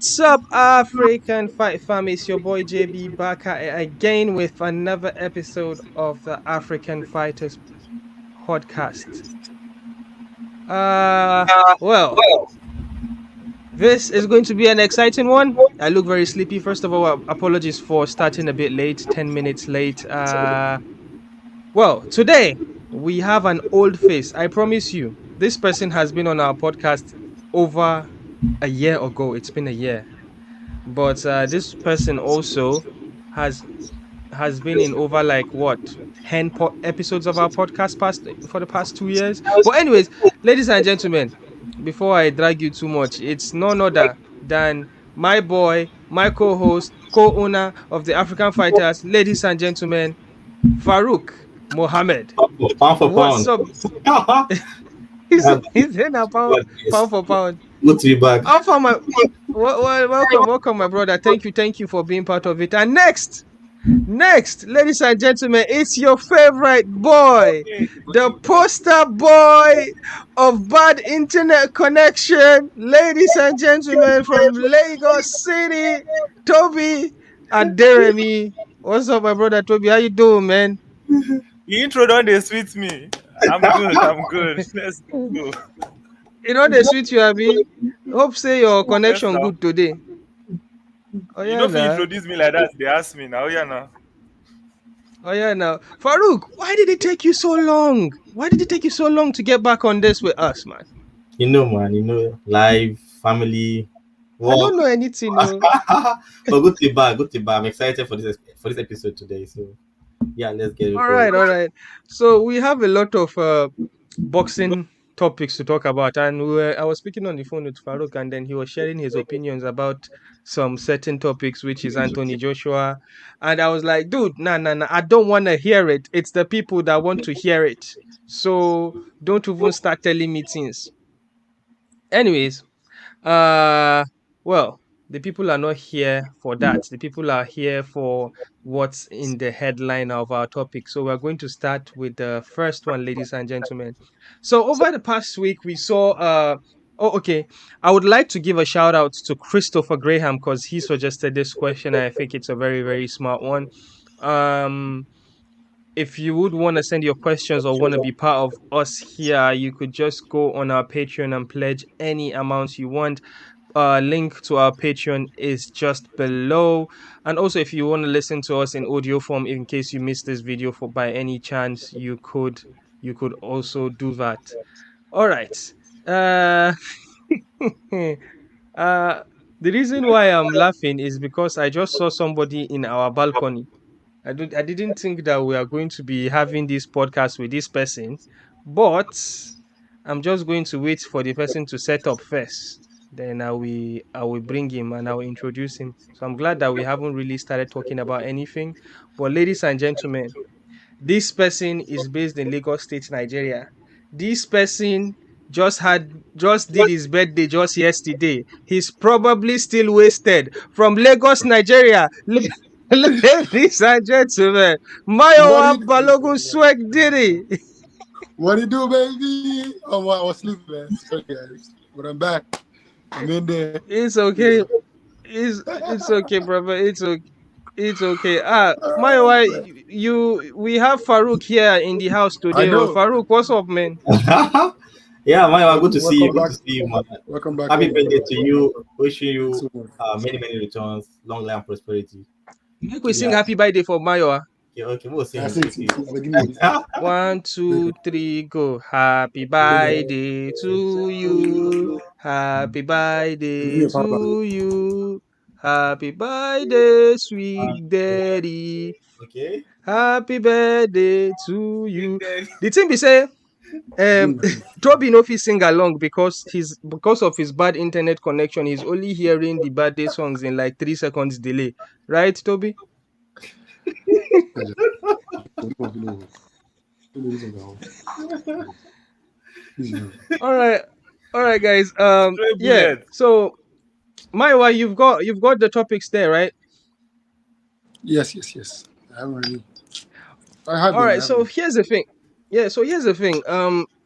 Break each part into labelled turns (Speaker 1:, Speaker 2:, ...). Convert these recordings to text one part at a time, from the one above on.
Speaker 1: What's up, African Fight Fam? It's your boy JB back again with another episode of the African Fighters podcast. Well, this is going to be an exciting one. I look very sleepy. First of all, apologies for starting a bit late, 10 minutes late. Well, today we have an old face. I promise you, this person has been on our podcast over a year ago. It's been a year. But this person also has been in over like what 10 episodes of our podcast for the past 2 years. But anyways, ladies and gentlemen, before I drag you too much, it's none other than my boy, my co-host, co-owner of the African Fighters, ladies and gentlemen, Farouk Mohammed.
Speaker 2: Pound for
Speaker 1: What's
Speaker 2: pound.
Speaker 1: up? He's in a pound for pound.
Speaker 2: Good to be back.
Speaker 1: Welcome, my brother. Thank you for being part of it. And next, ladies and gentlemen, it's your favorite boy, the poster boy of bad internet connection. Ladies and gentlemen, from Lagos City, Tobi Aderemi. What's up, my brother Tobi? How you doing, man?
Speaker 3: The intro don't they sweet me. I'm good. Let's go.
Speaker 1: You know they sweet you, Abi. Hope say your connection
Speaker 3: Yes,
Speaker 1: good today. Oh
Speaker 3: You
Speaker 1: yeah,
Speaker 3: know if you
Speaker 1: nah.
Speaker 3: introduce me like that, they ask me now. Yeah, now.
Speaker 1: Oh yeah, now Farouk, why did it take you so long? Why did it take you so long to get back on this with us, man?
Speaker 2: Man, live, family,
Speaker 1: I don't
Speaker 2: work.
Speaker 1: know anything. No.
Speaker 2: But good to be back. I'm excited for this episode today. So yeah, let's get it.
Speaker 1: All right. So we have a lot of boxing topics to talk about, and I was speaking on the phone with Farouk, and then he was sharing his opinions about some certain topics, which is Anthony Joshua, and I was like, dude, nah, I don't want to hear it. It's the people that want to hear it. So don't even start telling me things. Anyways, well, the people are not here for that. The people are here for what's in the headline of our topic. So we're going to start with the first one, ladies and gentlemen. So over the past week, we saw I would like to give a shout out to Christopher Graham because he suggested this question, and I think it's a very, very smart one. If you would want to send your questions or want to be part of us here, you could just go on our Patreon and pledge any amount you want. Link to our Patreon is just below. And also, if you want to listen to us in audio form, in case you missed this video by any chance, you could also do that. All right. The reason why I'm laughing is because I just saw somebody in our balcony. I didn't think that we are going to be having this podcast with this person, but I'm just going to wait for the person to set up first. Then I will bring him and I will introduce him. So I'm glad that we haven't really started talking about anything. But ladies and gentlemen, this person is based in Lagos State, Nigeria. This person just did his birthday just yesterday. He's probably still wasted. From Lagos, Nigeria. Ladies and gentlemen, Mayowa Balogun Swag Diddy.
Speaker 4: What do you do, baby? Oh, I was sleeping, man. Sorry, guys. But I'm back. I'm in there.
Speaker 1: It's okay. It's okay, brother. It's okay. Mayowa, we have Farouk here in the house today. Farouk, what's up, man?
Speaker 2: Yeah, Maya, good to see you. Good to see you, man.
Speaker 4: Welcome back.
Speaker 2: Happy birthday to you. Wishing you many returns, long life and prosperity.
Speaker 1: Make we sing happy birthday for Mayowa.
Speaker 2: Okay, we'll sing.
Speaker 1: 1, 2, 3, go. Happy birthday to you. Happy birthday to you. Happy birthday, sweet daddy.
Speaker 2: Okay.
Speaker 1: Happy birthday to you. The thing be say, Tobi no fit sing along because of his bad internet connection. He's only hearing the birthday songs in like 3 seconds delay. Right, Tobi? All right, guys. Yeah. So, Maiwa, you've got the topics there, right?
Speaker 4: Yes. I have
Speaker 1: All right. Here's the thing. Yeah. So here's the thing.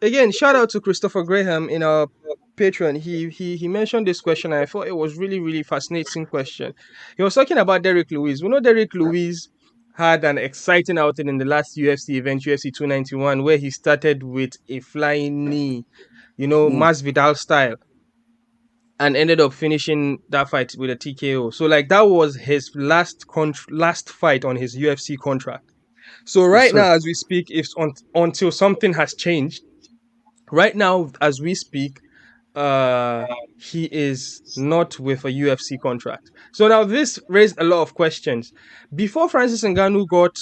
Speaker 1: Again, shout out to Christopher Graham in our patron, he mentioned this question, and I thought it was really, really fascinating question. He was talking about Derrick Lewis. We know Derrick Lewis had an exciting outing in the last UFC event, UFC 291, where he started with a flying knee, Masvidal style, and ended up finishing that fight with a TKO. So like that was his last fight on his UFC contract. So
Speaker 4: Yes,
Speaker 1: right
Speaker 4: sir.
Speaker 1: now, as we speak, if until something has changed, right now as we speak, uh he is not with a UFC contract. So now this raised a lot of questions. Before Francis Ngannou got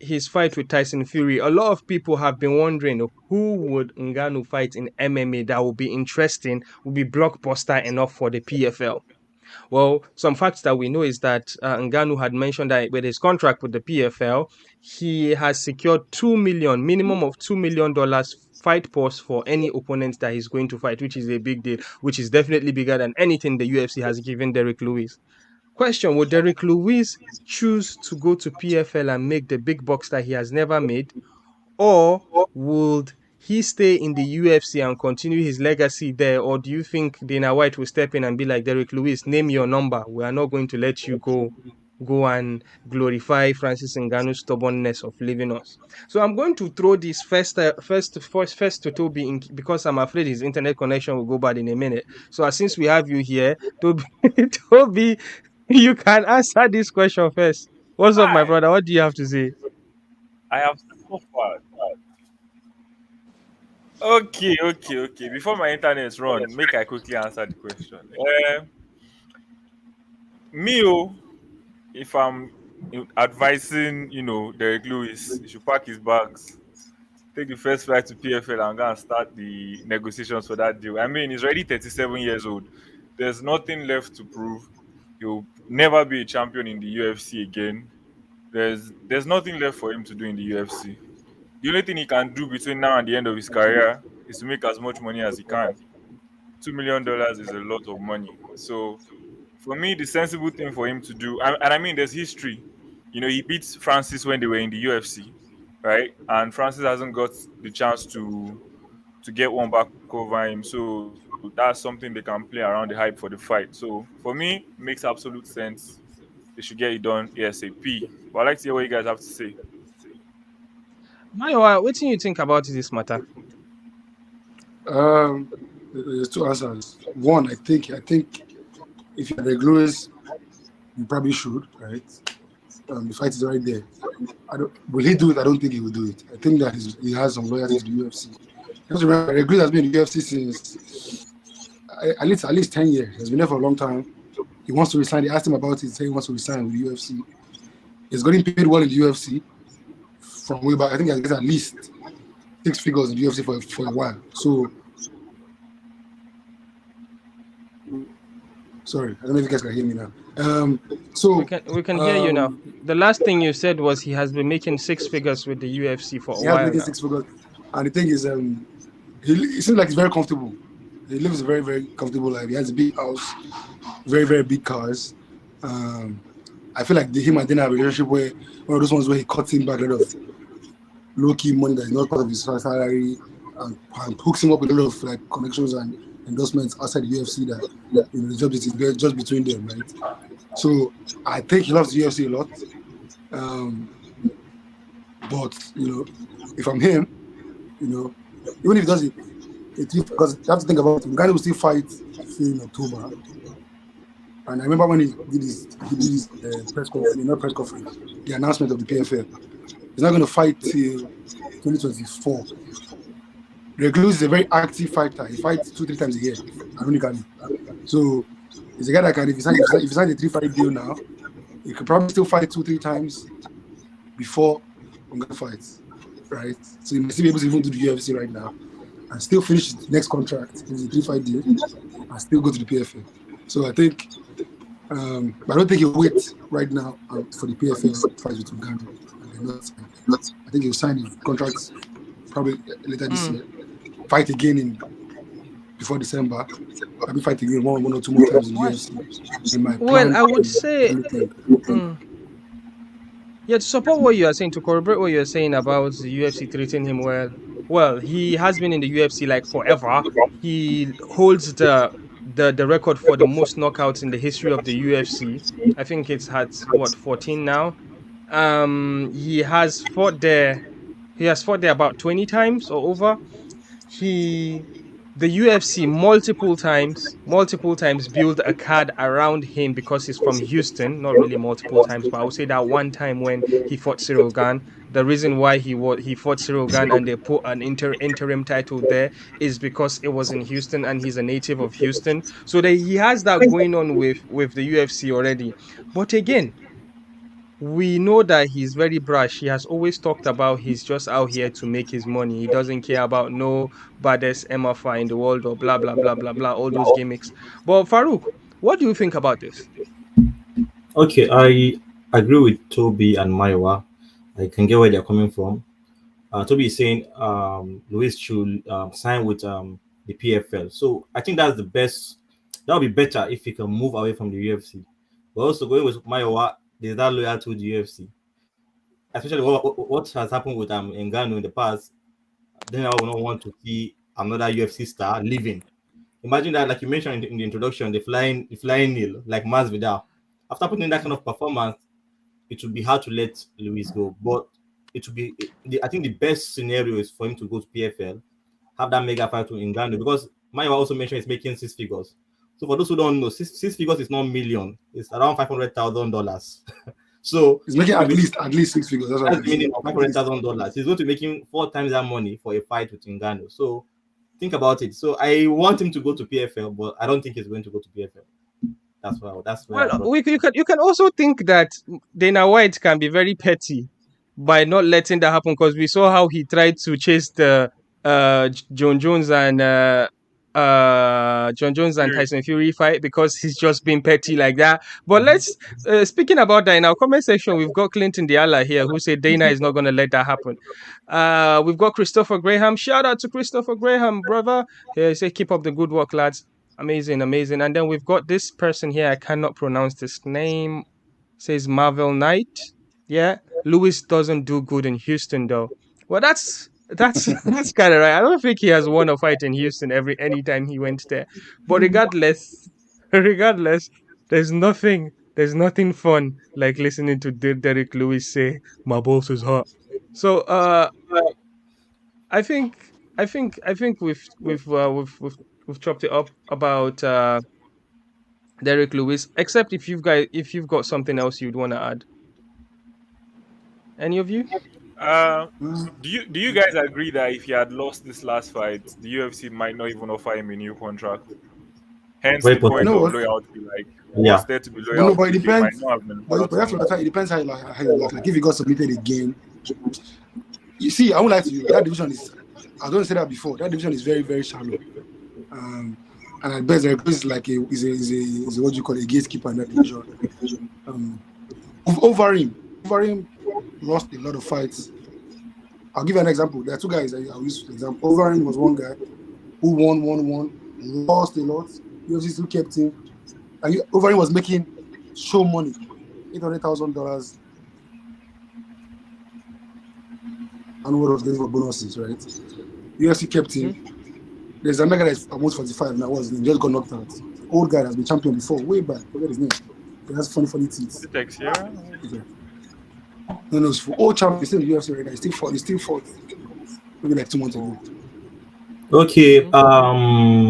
Speaker 1: his fight with Tyson Fury, a lot of people have been wondering who would Ngannou fight in MMA that would be interesting, would be blockbuster enough for the PFL. Well, some facts that we know is that Ngannou had mentioned that with his contract with the PFL, he has secured 2 million, minimum of $2 million fight pause for any opponent that he's going to fight, which is a big deal, which is definitely bigger than anything the UFC has given Derrick Lewis. Question: would Derrick Lewis choose to go to PFL and make the big bucks that he has never made, or would he stay in the UFC and continue his legacy there? Or do you think Dana White will step in and be like, Derrick Lewis, name your number. We are not going to let you go and glorify Francis Ngannou's stubbornness of leaving us. So I'm going to throw this first to Toby because I'm afraid his internet connection will go bad in a minute. So since we have you here, Toby, Toby, you can answer this question first. What's up, my
Speaker 3: Hi.
Speaker 1: brother? What do you have to say?
Speaker 3: I have so far. Okay. Before my internet run, make I quickly answer the question. Me, if I'm advising, Derek Lewis, he should pack his bags, take the first flight to PFL, and go and start the negotiations for that deal. I mean, he's already 37 years old. There's nothing left to prove. He'll never be a champion in the UFC again. There's nothing left for him to do in the UFC. The only thing he can do between now and the end of his career is to make as much money as he can. $2 million is a lot of money. So for me, the sensible thing for him to do, and I mean, there's history. He beat Francis when they were in the UFC, right? And Francis hasn't got the chance to get one back over him. So that's something they can play around the hype for the fight. So for me, makes absolute sense. They should get it done ASAP. But I'd like to hear what you guys have to say.
Speaker 1: Mayo, what do you think about this matter?
Speaker 4: There's two answers. One, I think if you're Reug Reug, you probably should, right? The fight is right there. Will he do it? I don't think he will do it. I think that he has some loyalty to the UFC. Just remember, Reug Reug has been in the UFC since at least 10 years. He's been there for a long time. He wants to resign. They asked him about it. He said he wants to resign with the UFC. He's getting paid well in the UFC from way back. I think he gets at least 6 figures in the UFC for a while. So, sorry, I don't know if you guys can hear me now.
Speaker 1: We can hear you now. The last thing you said was he has been making 6 figures with the UFC for a while. He has been making
Speaker 4: 6 figures, and the thing is, he seems like he's very comfortable. He lives a very, very comfortable life. He has a big house, very, very big cars. I feel like him and Dana have a relationship where one of those ones where he cuts him back a lot of low-key money that is not part of his salary and hooks him up with a lot of like connections and endorsements outside the UFC that the job is just between them, right? So I think he loves the UFC a lot. But if I'm him, even if he does it, because you have to think about it, Ngannou will still fight in October. And I remember when he did his press conference, not press conference, the announcement of the PFL. He's not going to fight till 2024. Reug Reug is a very active fighter. He fights 2-3 times a year, ironically. So he's a guy that can, if he signs a 3-fight deal now, he could probably still fight 2-3 times before Ngannou fights, right? So he may still be able to even do the UFC right now and still finish his next contract with a 3-fight deal and still go to the PFL. So I think, but I don't think he'll wait right now for the PFL fight with Ngannou. I think he'll sign his contracts probably later this year. Fight again before December. Maybe fight again one or two more times in the UFC.
Speaker 1: Well, I would say, Yeah, to support what you are saying, to corroborate what you're saying about the UFC treating him well. Well, he has been in the UFC like forever. He holds the record for the most knockouts in the history of the UFC. I think it's had what 14 now. He has fought there. He has fought there about 20 times or over. He the UFC multiple times built a card around him because he's from Houston. Not really multiple times, but I would say that one time when he fought Cyril Gane, the reason why he fought Cyril Gane and they put an interim title there is because it was in Houston and he's a native of Houston. So that he has that going on with the UFC already. But again, we know that he's very brash. He has always talked about he's just out here to make his money. He doesn't care about no baddest MFI in the world or blah blah blah blah blah, all those gimmicks. But Farouk, what do you think about this?
Speaker 2: Okay, I agree with Toby and Maiwa. I can get where they're coming from. Toby is saying Luis should sign with the PFL. So I think that's the best. That would be better if he can move away from the UFC. But also going with Maiwa, there's that loyal to the UFC. Especially what has happened with Ngannou in the past. Then I would not want to see another UFC star leaving. Imagine that, like you mentioned in the introduction, the flying nil, like Masvidal. After putting in that kind of performance, it would be hard to let Luis go. But it would be, I think the best scenario is for him to go to PFL, have that mega fight with Ngannou, because Maya also mentioned he's making 6 figures. So for those who don't know, six figures is not million; it's around $500,000. So
Speaker 4: He's making at least 6 figures. That's
Speaker 2: the meaning of $500,000. He's going to be making 4 times that money for a fight with Ngannou. So think about it. So I want him to go to PFL, but I don't think he's going to go to PFL. That's why.
Speaker 1: Well, you can also think that Dana White can be very petty by not letting that happen, because we saw how he tried to chase the John Jones and Tyson Fury fight because he's just being petty like that. But let's speaking about that, in our comment section, we've got Clinton Diala here who said Dana is not going to let that happen. We've got Christopher Graham. Shout out to Christopher Graham, brother. He said keep up the good work, lads. Amazing. And then we've got this person here. I cannot pronounce this name. Says Marvel Knight. Yeah, Lewis doesn't do good in Houston though. Well, that's kind of right. I don't think he has won a fight in Houston anytime he went there. But regardless, there's nothing fun like listening to Derrick Lewis say my boss is hot. So I think we've chopped it up about Derrick Lewis. Except if you've got something else you'd want to add. Any of you?
Speaker 3: Do you guys agree that if he had lost this last fight, the UFC might not even offer him a new contract? Hence the point of loyalty. Like, what's there to be loyal?
Speaker 4: No, but it depends. But it depends how you look. Like if you got submitted again, you see, I won't lie to you. That division is. I don't say that before. That division is very, very shallow. And at best, is like is a what you call a gatekeeper in that division. Over him lost a lot of fights. I'll give you an example. There are 2 guys I'll use for example. Overeem was one guy who won, lost a lot. UFC still kept him. And Overeem was making show money, $800,000. And what was getting for bonuses, right? UFC kept him. There's another guy that's almost 45 now. Was he just got knocked out? Old guy has been champion before, way back. Forget his name. He has funny teeth.
Speaker 3: Yeah.
Speaker 4: No, it's for all champions. Still in the UFC right now. He still fought. Maybe like 2 months ago.
Speaker 2: Okay.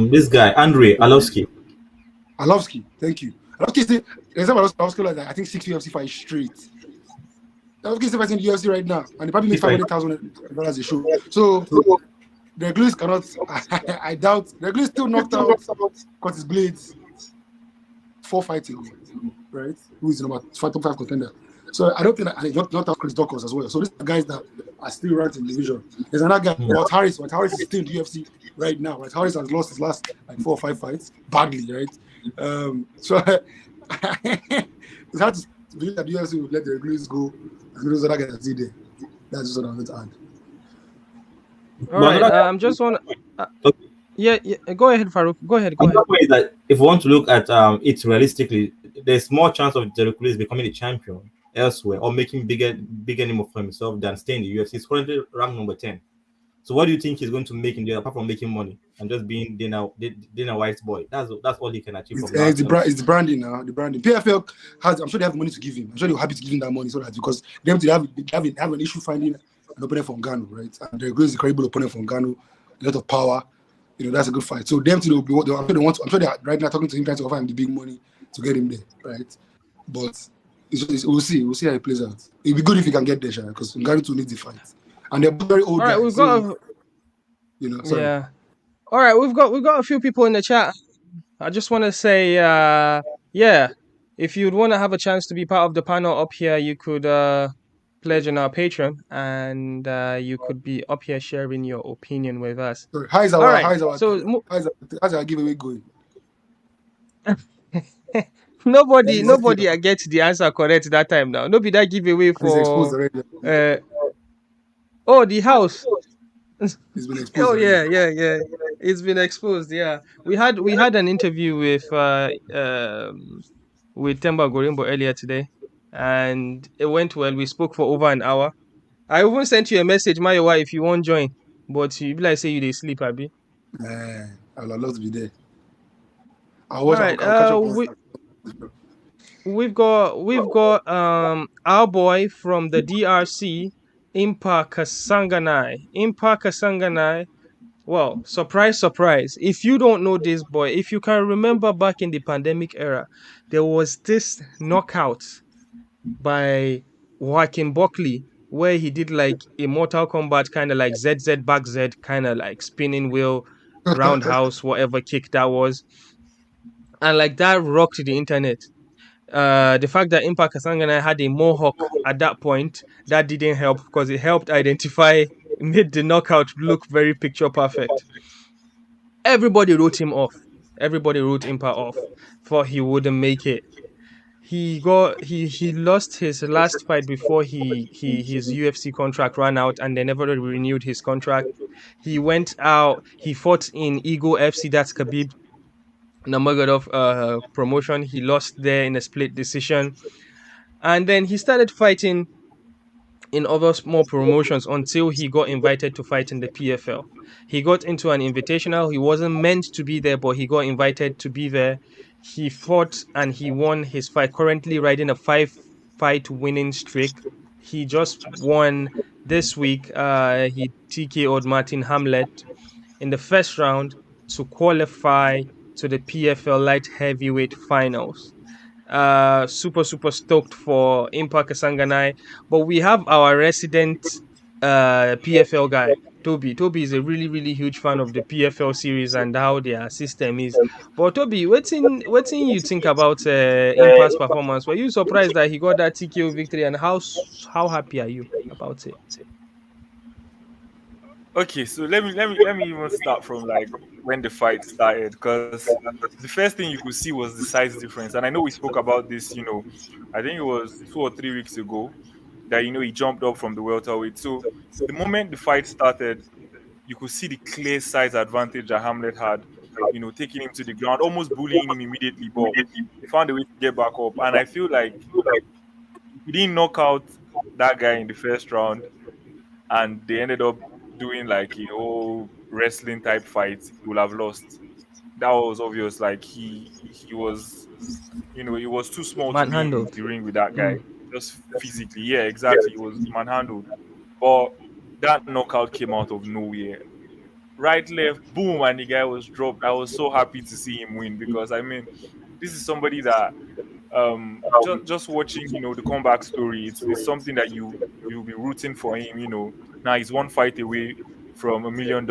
Speaker 2: This guy Andrei Arlovsky.
Speaker 4: Thank you. Arlovsky, there's Arlovsky like that. I think 6 UFC fights straight. Arlovsky is fighting the UFC right now, and he probably made $500,000 a show. So the Glue cannot. I doubt the Glue still knocked out Curtis Blades 4 fights ago, right? Who is number 5 top 5 contender. So I don't think that, and not have Chris Dawkins as well. So these are guys that are still ranked in the division. There's another guy, Walt Harris. Walt Harris is still in the UFC right now. Walt Harris has lost his last like 4 or 5 fights badly, right? So it's hard to believe that the UFC will let the Glue go and those other guys did there. That's just what I'm going to add.
Speaker 1: All right. I'm just want. Yeah. Go ahead, Farouk. Go ahead.
Speaker 2: Is that if we want to look at it realistically, there's more chance of Derrick Lewis becoming a champion elsewhere or making bigger name for himself than staying in the UFC. He's currently ranked number 10. So what do you think he's going to make in there apart from making money and just being Dana White's boy? That's all he can achieve from now.
Speaker 4: It's the branding now. The branding. PFL has. I'm sure they have the money to give him. I'm sure they're happy to give him that money so that because them to have an issue finding an opponent from Ngannou, right? And Reug Reug is a credible opponent from Ngannou, a lot of power. That's a good fight. So them to I'm sure they're right now talking to him trying to offer him the big money to get him there, right? But we'll see how it plays out. It'd be good if he can get there, because Ngannou too needs the fight. And they're very old.
Speaker 1: All right,
Speaker 4: guys, sorry.
Speaker 1: Yeah. All right, we've got a few people in the chat. I just want to say, if you'd want to have a chance to be part of the panel up here, you could pledge on our Patreon, and you could be up here sharing your opinion with us.
Speaker 4: Sorry, how's our giveaway going?
Speaker 1: Nobody gets the answer correct that time now. Nobody that giveaway for the house.
Speaker 4: It's been exposed.
Speaker 1: Oh yeah. It's been exposed. Yeah, we had an interview with Temba Gorimbo earlier today, and it went well. We spoke for over an hour. I even sent you a message, Mayowa, if you won't join, but you be like say you dey sleep, Abi.
Speaker 4: I'd love to be there.
Speaker 1: All right. We've got our boy from the DRC, Impa Kasanganay. Well, surprise. If you don't know this boy, if you can remember back in the pandemic era, there was this knockout by Joaquin Buckley where he did like a Mortal Kombat kind of like ZZ back Z kind of like spinning wheel, roundhouse, whatever kick that was. And like that rocked the internet. The fact that Impa Kasanganay had a mohawk at that point, that didn't help because it helped made the knockout look very picture perfect. Everybody wrote him off. Everybody wrote Impa off for he wouldn't make it. He lost his last fight before his UFC contract ran out, and they never renewed his contract. He went out. He fought in Ego FC. That's Khabib Nurmagomedov promotion. He lost there in a split decision, and then he started fighting in other small promotions until he got invited to fight in the PFL. He got into an invitational. He wasn't meant to be there, but he got invited to be there. He fought and he won his fight, currently riding a 5-fight winning streak. He just won this week. He TKO'd Marthin Hamlet in the first round to qualify to the PFL light heavyweight finals. Super stoked for Impa Kasanganay. But we have our resident PFL guy, Tobi. Tobi is a really huge fan of the PFL series and how their system is. But Tobi, what you think about Impa's performance? Were you surprised that he got that TKO victory, and how happy are you about it?
Speaker 3: Okay, so let me even start from like when the fight started, because the first thing you could see was the size difference. And I know we spoke about this, I think it was 2 or 3 weeks ago that he jumped up from the welterweight. So the moment the fight started, you could see the clear size advantage that Hamlet had, taking him to the ground, almost bullying him immediately, but he found a way to get back up. And I feel like if he didn't knock out that guy in the first round and they ended up doing like a whole wrestling type fight, he would have lost. That was obvious. Like he was, he was too small to be in the ring with that guy. Just physically, yeah, exactly. He was manhandled. But that knockout came out of nowhere. Right, left, boom, and the guy was dropped. I was so happy to see him win because this is somebody that just watching, the comeback story. It's something that you'll be rooting for him. Now he's one fight away from $1 million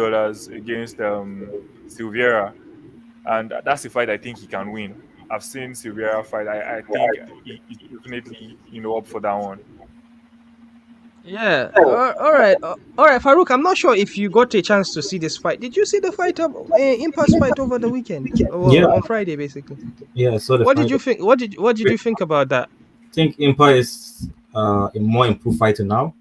Speaker 3: against Silveira, and that's a fight I think he can win. I've seen Silveira fight. I think he's definitely up for that one.
Speaker 1: Yeah. All right, Farouk. I'm not sure if you got a chance to see this fight. Did you see the fight of Impa's fight over the weekend? On Friday, basically.
Speaker 2: Yeah, I saw the
Speaker 1: What
Speaker 2: fight.
Speaker 1: did you think? What did you think about that?
Speaker 2: I think Impa is a more improved fighter now.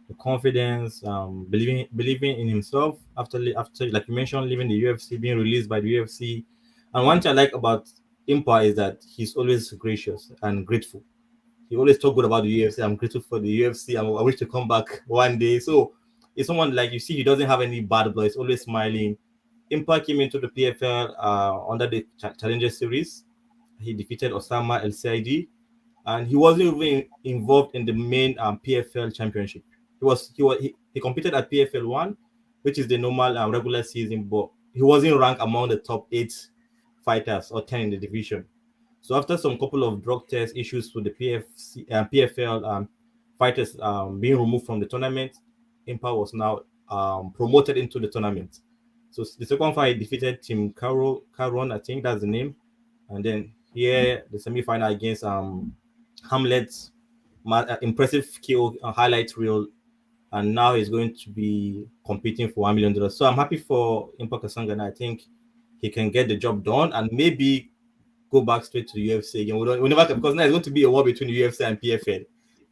Speaker 2: The confidence, believing in himself after like you mentioned, leaving the UFC, being released by the UFC. And one thing I like about Impa is that he's always gracious and grateful. he always talk good about the UFC. I'm grateful for the UFC. I wish to come back one day. So it's someone like you see, he doesn't have any bad blood. He's always smiling. Impa came into the PFL under the Challenger Series. He defeated Osama El Saidi, and he wasn't even involved in the main PFL championship. He competed at PFL 1, which is the normal regular season, but he wasn't ranked among the top 8 fighters or 10 in the division. So after some couple of drug test issues with the PFL fighters being removed from the tournament, Impa was now promoted into the tournament. So the second fight defeated Tim Caron, I think that's the name, and then here the semi-final against Hamlet, impressive KO highlight reel, and now he's going to be competing for $1 million. So I'm happy for Impa Kasanganay. I think he can get the job done and maybe go back straight to the UFC again. We never because now it's going to be a war between the UFC and PFL.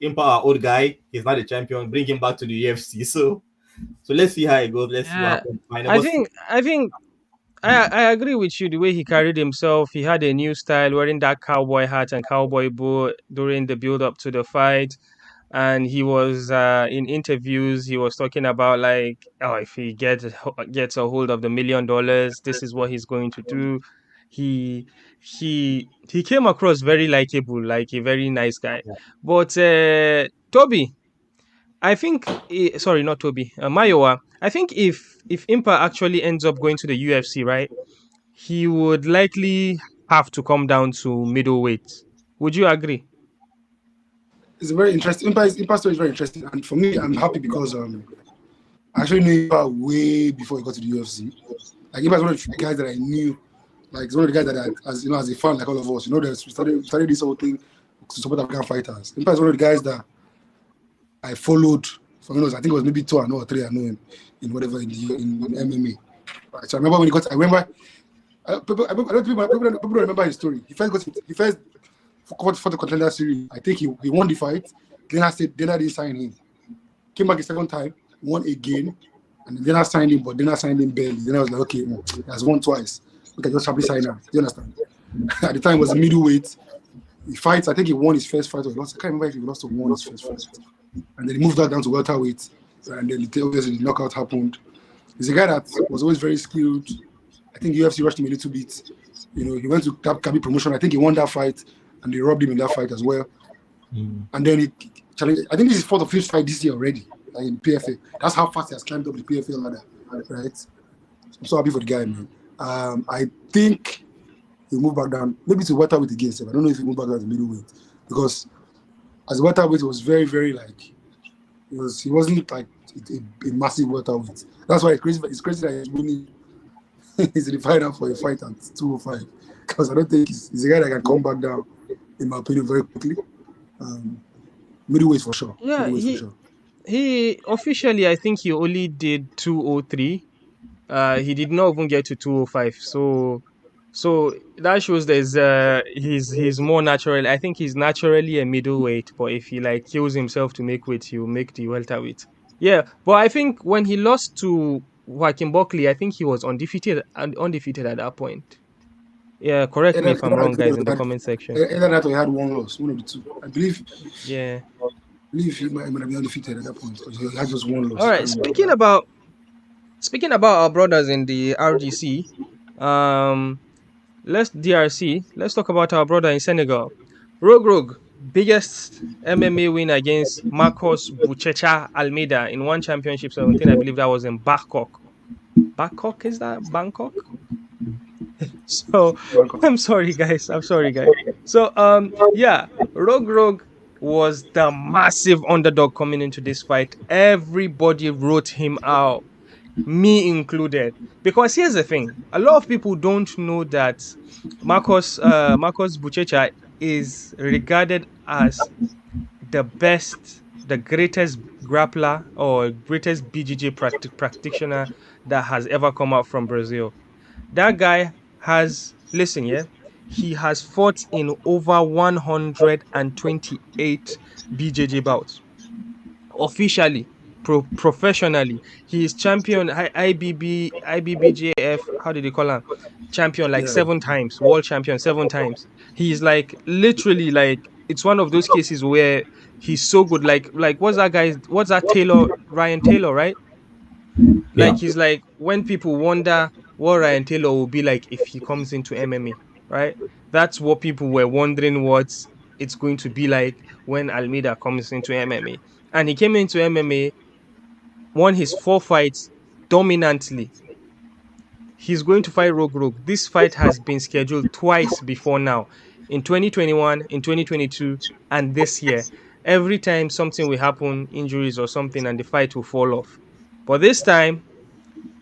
Speaker 2: Impa, our old guy, he's not the champion. Bring him back to the UFC. So let's see how it goes. Let's see what happens.
Speaker 1: I agree with you. The way he carried himself, he had a new style, wearing that cowboy hat and cowboy boot during the build up to the fight. And he was in interviews. He was talking about like, oh, if he gets a hold of the $1 million, this is what he's going to do. He came across very likable, like a very nice guy.
Speaker 2: Yeah.
Speaker 1: But Tobi, I think, sorry, not Tobi, Mayowa. I think if Impa actually ends up going to the UFC, right, he would likely have to come down to middleweight. Would you agree?
Speaker 4: It's a very interesting. Impa's story is very interesting, and for me, I'm happy because I actually knew Impa way before he got to the UFC. Like Impa's one of the guys that I knew. Like it's one of the guys that as a fan, like all of us, that we started this whole thing to support African fighters. Impa is one of the guys that I followed from I think it was maybe 2 or 3. I know him in whatever in MMA. Right, so I remember when he got. People don't remember his story. He first for the contender series. I think he won the fight. Then I didn't sign him. Came back a second time, won again, and then I signed him, but then I signed him barely. Then I was like, okay, he has won twice. We can just happily sign him. Do you understand? At the time, it was a middleweight. He fights. I think he won his first fight or lost. I can't remember if he lost or won his first fight. And then he moved that down to welterweight. And then obviously the knockout happened. He's a guy that was always very skilled. I think UFC rushed him a little bit. He went to Kabi promotion. I think he won that fight, and they robbed him in that fight as well. And then he challenged. I think this is his 4th or 5th fight this year already, like in PFL. That's how fast he has climbed up the PFL ladder, right? I'm so happy for the guy, man. I think he'll move back down, maybe to welterweight again. I don't know if he'll move back down to middleweight, because as a welterweight, it was very, very he wasn't like a massive welterweight. That's why it's crazy that he's winning. He's in the final for a fight at 205, because I don't think he's a guy that can come back down, in my opinion, very quickly. Middleweight for sure.
Speaker 1: Yeah, he officially, I think he only did 203. He did not even get to 205. So that shows he's more natural. I think he's naturally a middleweight, but if he kills himself to make weight, he'll make the welterweight. Yeah, but I think when he lost to Joaquin Buckley, I think he was undefeated at that point. Yeah, correct me if I'm wrong, guys, in the comment section.
Speaker 4: Either that or he had one loss, one of the two. I believe.
Speaker 1: Yeah.
Speaker 4: I believe he might have been undefeated at that point, because he had just one loss.
Speaker 1: All right, speaking about our brothers in the RGC, let's talk about our brother in Senegal. Reug Reug, biggest MMA win against Marcos Buchecha Almeida in One Championship 17. I believe that was in Bangkok. Bangkok, is that Bangkok? So I'm sorry, guys. So yeah, Reug Reug was the massive underdog coming into this fight. Everybody wrote him out, me included, because here's the thing: a lot of people don't know that Marcos Buchecha is regarded as the greatest grappler or greatest BJJ practitioner that has ever come out from Brazil. That guy has, he has fought in over 128 BJJ bouts. Officially, professionally, he is champion IBBJF, how did they call him? Champion 7 times, world champion 7 times. He is literally it's one of those cases where he's so good. Like what's that guy? What's that Taylor? Ryan Taylor, right?
Speaker 2: Yeah.
Speaker 1: Like he's like when people wonder what Ryan Taylor will be like if he comes into MMA, right? That's what people were wondering what it's going to be like when Almeida comes into MMA. And he came into MMA, won his 4 fights dominantly. He's going to fight Rogue Rogue. This fight has been scheduled twice before now, in 2021, in 2022, and this year. Every time something will happen, injuries or something, and the fight will fall off. But this time,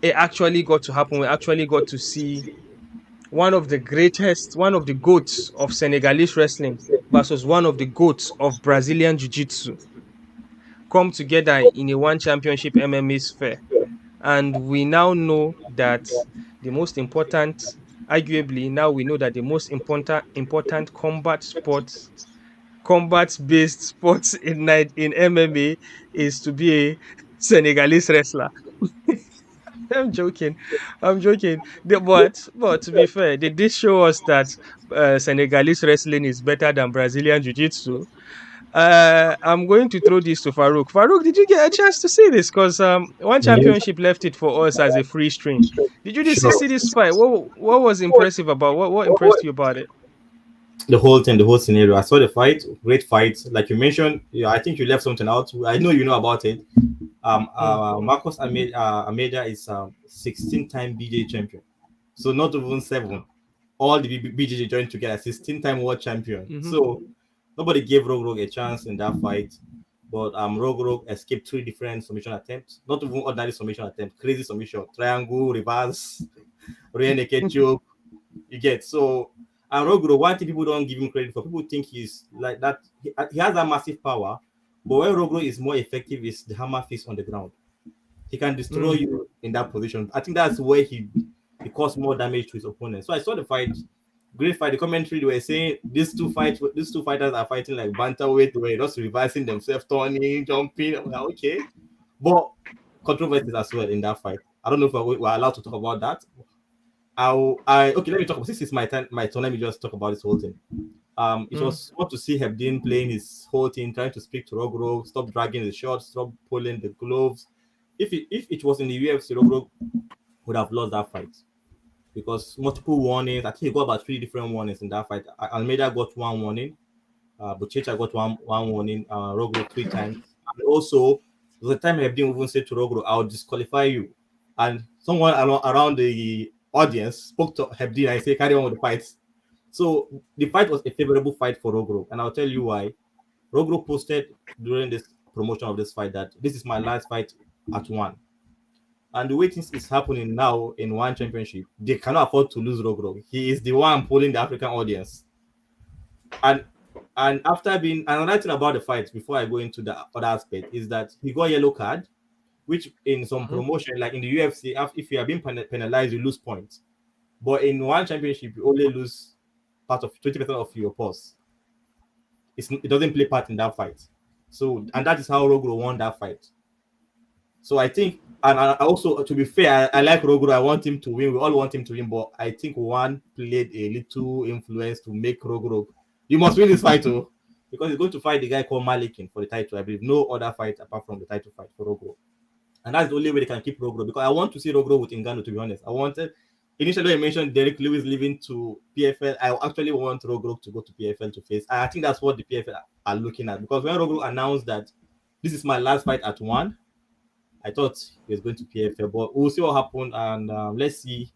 Speaker 1: it actually got to happen. We actually got to see one of the greatest, one of the goats of Senegalese wrestling versus one of the goats of Brazilian Jiu Jitsu come together in a one championship MMA sphere. And we now know that the most important, arguably, now we know that the most important combat based sports in MMA is to be a Senegalese wrestler. I'm joking. I'm joking. But to be fair, they did show us that Senegalese wrestling is better than Brazilian Jiu-Jitsu. I'm going to throw this to Farouk. Farouk, did you get a chance to see this? Because one
Speaker 2: Yes.
Speaker 1: championship left it for us as a free stream. Did you
Speaker 2: Sure.
Speaker 1: see this fight? What was impressive about what impressed you about it?
Speaker 2: The whole thing, the whole scenario. I saw the fight, great fight. Like you mentioned, yeah, I think you left something out. I know you know about it.
Speaker 1: Mm,
Speaker 2: Marcos Almeida is 16-time BJ champion. So not even seven. All the BJJ joined together, 16-time world champion.
Speaker 1: mm-hmm,
Speaker 2: So nobody gave Rogue Rogue a chance in that fight. But Rogue Rogue escaped 3 different submission attempts. Not even ordinary submission attempt, crazy submission, triangle, reverse, rear naked choke. You get so. And Rogue Rogue, one thing people don't give him credit for, people think he's like that. He has that massive power, but where Rogue Rogue is more effective is the hammer fist on the ground. He can destroy
Speaker 1: mm,
Speaker 2: you in that position. I think that's where he caused more damage to his opponent. So I saw the fight, great fight. The commentary they were saying these two fighters are fighting like bantamweight. They were just reversing themselves, turning, jumping. I'm like, okay, but controversies as well in that fight. I don't know if we're allowed to talk about that. Okay, let me talk about this. Is my turn. My turn. Let me just talk about this whole thing. It
Speaker 1: mm,
Speaker 2: was fun to see Hebdin playing his whole thing, trying to speak to Rogue Rogue, stop dragging the shots, stop pulling the gloves. If it was in the UFC, Rogue Rogue would have lost that fight because multiple warnings. I think he got about 3 different warnings in that fight. Almeida got 1 warning. Buchecha got one warning. Rogue Rogue 3 times. And also, there was a time Hebdin even said to Rogue Rogue, "I'll disqualify you." And someone around the audience spoke to Hebdin and said, "Carry on with the fights." So the fight was a favorable fight for Rogue Rogue, and I'll tell you why. Rogue Rogue posted during this promotion of this fight that this is my last fight at one. And the way things is happening now in one championship, they cannot afford to lose Rogue Rogue. He is the one pulling the African audience. And after being another thing about the fight before I go into the other aspect is that he got a yellow card, which in some
Speaker 1: mm-hmm.
Speaker 2: promotion, like in the UFC, if you are being penalized, you lose points. But in one championship, you only lose part of 20% of your pulse. It doesn't play part in that fight. So, and that is how Rogro won that fight. So I think, and I also, to be fair, I like Rogro. I want him to win. We all want him to win, but I think one played a little influence to make Rogro. You must win this fight too, because he's going to fight the guy called Malikin for the title. I believe no other fight apart from the title fight for Rogro. And that's the only way they can keep Rogro, because I want to see Rogro with Ngannou, to be honest. I wanted, initially I mentioned Derrick Lewis leaving to PFL. I actually want Rogro to go to PFL to face. I think that's what the PFL are looking at, because when Rogro announced that this is my last fight at one, I thought he was going to PFL, but we'll see what happened, and let's see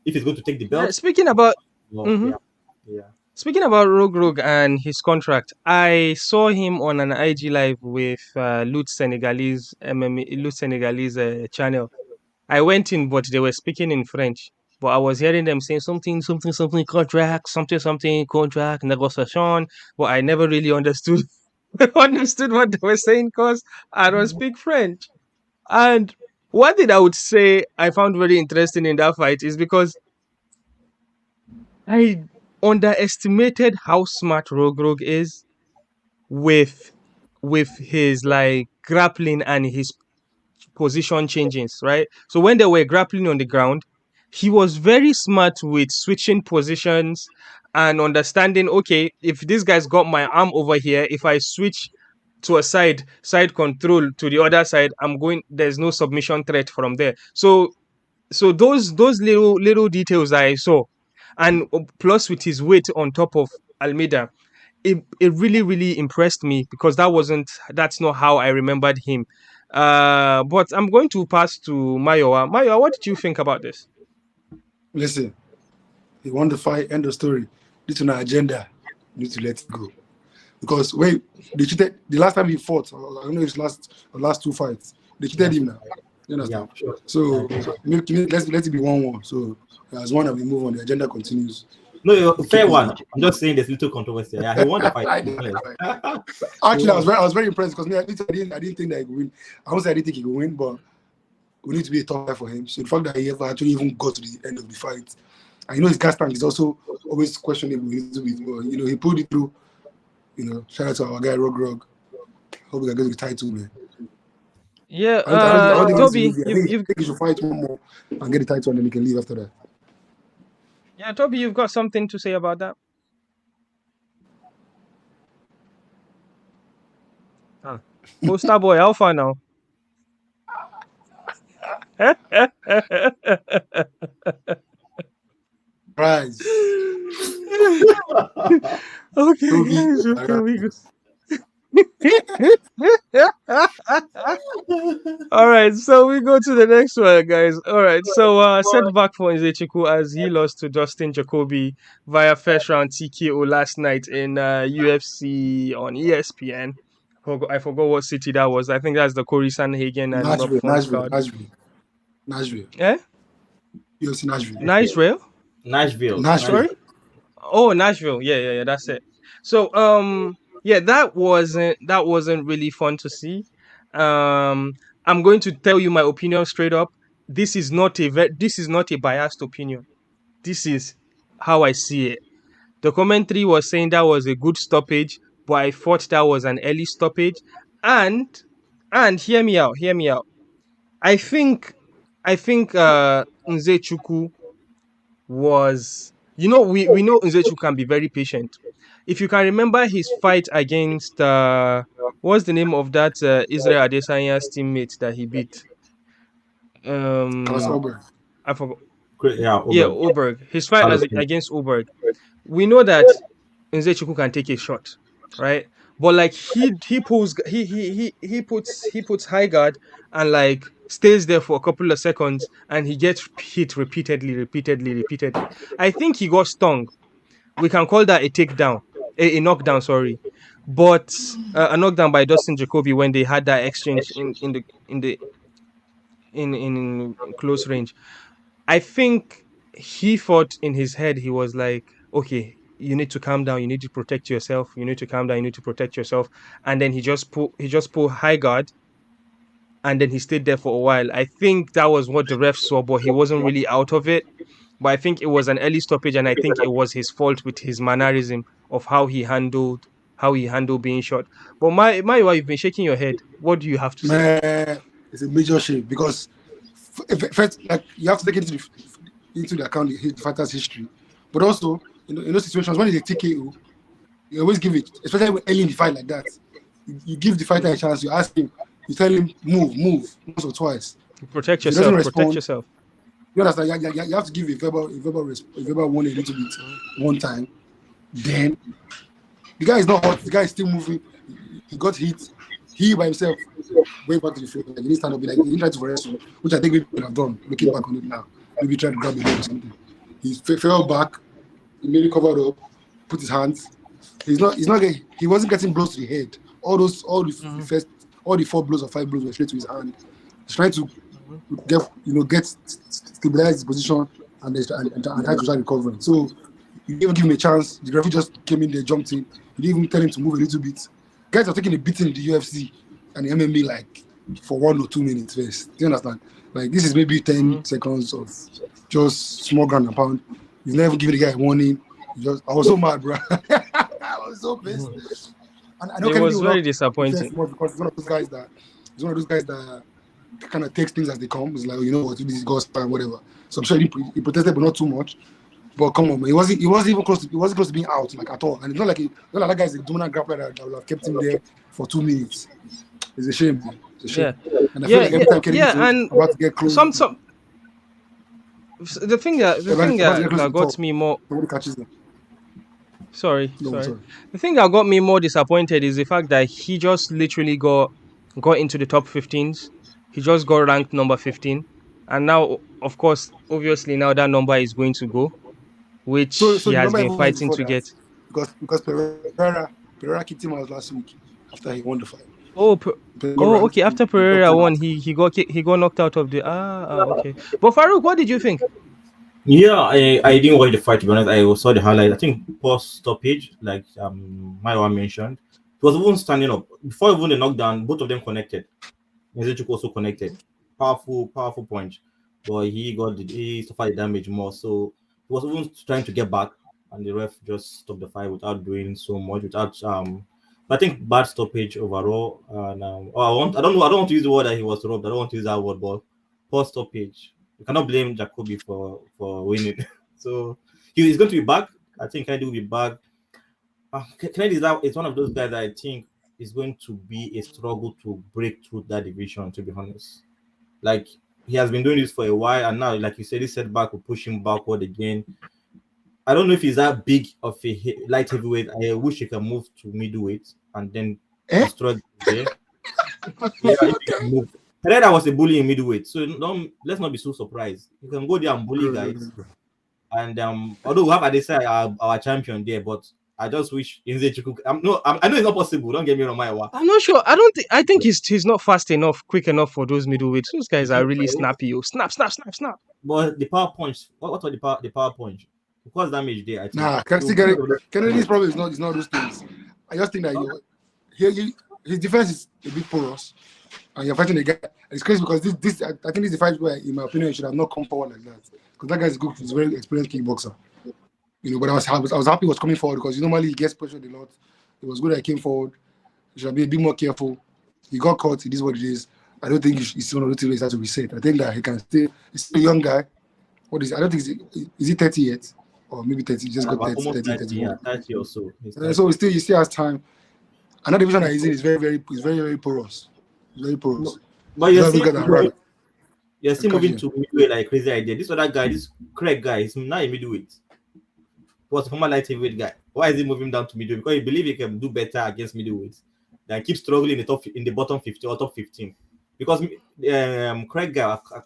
Speaker 2: if he's going to take the
Speaker 1: Yeah,
Speaker 2: belt.
Speaker 1: speaking about
Speaker 2: Well,
Speaker 1: mhm.
Speaker 2: yeah.
Speaker 1: Speaking about Rogue Rogue and his contract, I saw him on an IG live with Lut Senegalese MMA, Lut Senegalese channel. I went in, but they were speaking in French. But I was hearing them saying something contract, something contract negotiation. But I never really understood understood what they were saying because I don't speak French. And one thing I would say I found very interesting in that fight is because I underestimated how smart Rogue Rogue is with his like grappling and his position changes, right? So when they were grappling on the ground, he was very smart with switching positions and understanding, okay, if this guy's got my arm over here, if I switch to a side control to the other side, there's no submission threat from there. So those little details I saw, and plus with his weight on top of Almeida, it really impressed me, because that's not how I remembered him. But I'm going to pass to Mayowa. Mayowa, what did you think about this?
Speaker 4: Listen, he won the fight, end of story. This is an agenda. You need to let it go. Because they cheated the last time he fought, I don't know if it's last two fights, they cheated him now. You understand?
Speaker 2: Yeah, sure.
Speaker 4: So let it be 1-1. So as one we move on, the agenda continues.
Speaker 2: No, fair one. I'm just saying there's little controversy. Yeah, he won the fight.
Speaker 4: Actually, I was very impressed, because I didn't think that he could win. I won't say I didn't think he could win, but we need to be a tough fight for him. So the fact that he ever actually even got to the end of the fight, and his gas tank is also always questionable a little bit, but he pulled it through. Shout out to our guy Reug Reug. Hope we can get the title, man.
Speaker 1: Yeah,
Speaker 4: I don't
Speaker 1: Tobi,
Speaker 4: think he should fight one more and get the title, and then he can leave after that.
Speaker 1: Yeah, Tobi, you've got something to say about that? Poster boy, how far now?
Speaker 4: Prize.
Speaker 1: Okay, guys, okay, we go. All right, so we go to the next one, guys. All right, so setback for Nzechukwu as he lost to Dustin Jacoby via first round TKO last night in UFC on ESPN. I forgot what city that was. I think that's the Corey Sanhagen and
Speaker 4: Nashville.
Speaker 1: Eh?
Speaker 4: UFC Nashville.
Speaker 1: Nashville. Sorry? Oh, Nashville. Yeah, that's it. So yeah, that wasn't really fun to see. I'm going to tell you my opinion straight up. This is not a biased opinion. This is how I see it. The commentary was saying that was a good stoppage, but I thought that was an early stoppage. And hear me out. I think Nzechukwu was, we know Nzechukwu can be very patient. If you can remember his fight against what's the name of that Israel Adesanya's teammate that he beat? I forgot. Oberg. His fight against Oberg. We know that Nzechukwu can take a shot, right? But like he puts high guard and like stays there for a couple of seconds, and he gets hit repeatedly. I think he got stung. We can call that a takedown, a knockdown. Sorry, but a knockdown by Dustin Jacoby when they had that exchange in close range. I think he thought in his head, he was like, okay, you need to calm down. You need to protect yourself. You need to calm down. You need to protect yourself. And then he just pulled high guard, and then he stayed there for a while. I think that was what the ref saw, but he wasn't really out of it. But I think it was an early stoppage, and I think it was his fault with his mannerism of how he handled being shot. But my wife, you've been shaking your head. What do you have to say?
Speaker 4: Man, it's a major shame, because first, like, you have to take it into the account the fighter's history, but also in those situations when it's a TKO, you always give it, especially when early in the fight like that. You give the fighter a chance. You ask him, you tell him move once or twice.
Speaker 1: Protect yourself. Protect yourself.
Speaker 4: You understand? You have to give a verbal warning a little bit one time. Then the guy is not hot. The guy is still moving. He got hit. He by himself went back to the field. Like, he didn't stand up. Like, he didn't try to wrestle, which I think we could have done. Looking back on it now, maybe try to grab the head or something. He fell back. He maybe covered up, put his hands. He wasn't getting blows to the head. All the 4 blows or 5 blows were straight to his hand. He's trying to get stabilize his position and try to start recovering. So you didn't even give him a chance. The referee just came in there, jumped in. You didn't even tell him to move a little bit. Guys are taking a beating in the UFC and the MMA like for 1 or 2 minutes first. Do you understand? Like, this is maybe 10 seconds of just small ground and pound. You've never given the guy a warning. I was so mad, bro. I was so pissed. And
Speaker 1: it was very disappointing.
Speaker 4: Because he's one of those guys that kind of takes things as they come. It's like, you know what, this is God's plan, whatever. So I'm sure he protested, but not too much. But come on, man, he wasn't even close to being out like at all. And it's not like that guy's a dominant grappler that would have kept him there for 2 minutes. It's a shame, man. It's a shame.
Speaker 1: Yeah.
Speaker 4: And I feel like every time Kennedy's
Speaker 1: and
Speaker 4: about to get close,
Speaker 1: the thing that got me more.
Speaker 4: Nobody catches them.
Speaker 1: Sorry. The thing that got me more disappointed is the fact that he just literally got into the top 15s. He just got ranked number 15, and now, of course, obviously now that number is going to go, which
Speaker 4: So
Speaker 1: he has been fighting to get.
Speaker 4: Because Pereira kicked him out last week after he won the fight.
Speaker 1: Okay. After Pereira won, he got knocked out of the. Okay. But Farouk, what did you think?
Speaker 2: Yeah, I didn't watch the fight, to be honest. I saw the highlight. I think post stoppage, like Maiwa mentioned, he was even standing up before even the knockdown. Both of them connected. Nzechukwu also connected. Powerful punch, but he suffered the damage more. So he was even trying to get back, and the ref just stopped the fight without doing so much. I think bad stoppage overall. And I don't want to use the word that he was robbed. I don't want to use that word, but post stoppage. You cannot blame Jacoby for winning. So he's going to be back. I think Kennedy will be back. Kennedy is one of those guys that I think is going to be a struggle to break through that division, to be honest. Like, he has been doing this for a while, and now, like you said, this setback will push him backward again. I don't know if he's that big of a light heavyweight. I wish he can move to middleweight and then destroy there. If he can move. Pereira was a bully in middleweight, so let's not be so surprised. You can go there and bully guys. And although we have Adesanya, our champion there, but I just wish Nzechukwu. I know it's not possible. Don't get me wrong, Maiwa.
Speaker 1: I'm not sure. I think he's not fast enough, quick enough for those middleweights. Those guys are really snappy. Snap.
Speaker 2: But the power punch. What was the power punch? Because damage there. I
Speaker 4: think. Kennedy's problem is not those things. I just think that his defense is a bit porous, and you're fighting a guy. It's crazy because this I think this is the fight where, in my opinion, he should have not come forward like that. Because that guy is good. He's a very experienced kickboxer. But I was happy he was coming forward because normally he gets pressured a lot. It was good that he came forward. He should be a bit more careful. He got caught. It is what it is. I don't think he's one of the things that has to reset. I think that he can stay. He's still a young guy. What is? I don't think is he 30 yet, or maybe 30. He just got
Speaker 2: 30 or so.
Speaker 4: So he still has time. Another division that he's in is very, very porous. Very porous.
Speaker 2: But you're still moving to middleweight like a crazy idea. This other guy, this Craig guy, is not a middleweight. He was a former light heavyweight guy. Why is he moving down to middleweight? Because he believes he can do better against middleweights than keep struggling in the bottom 50 or top 15. Because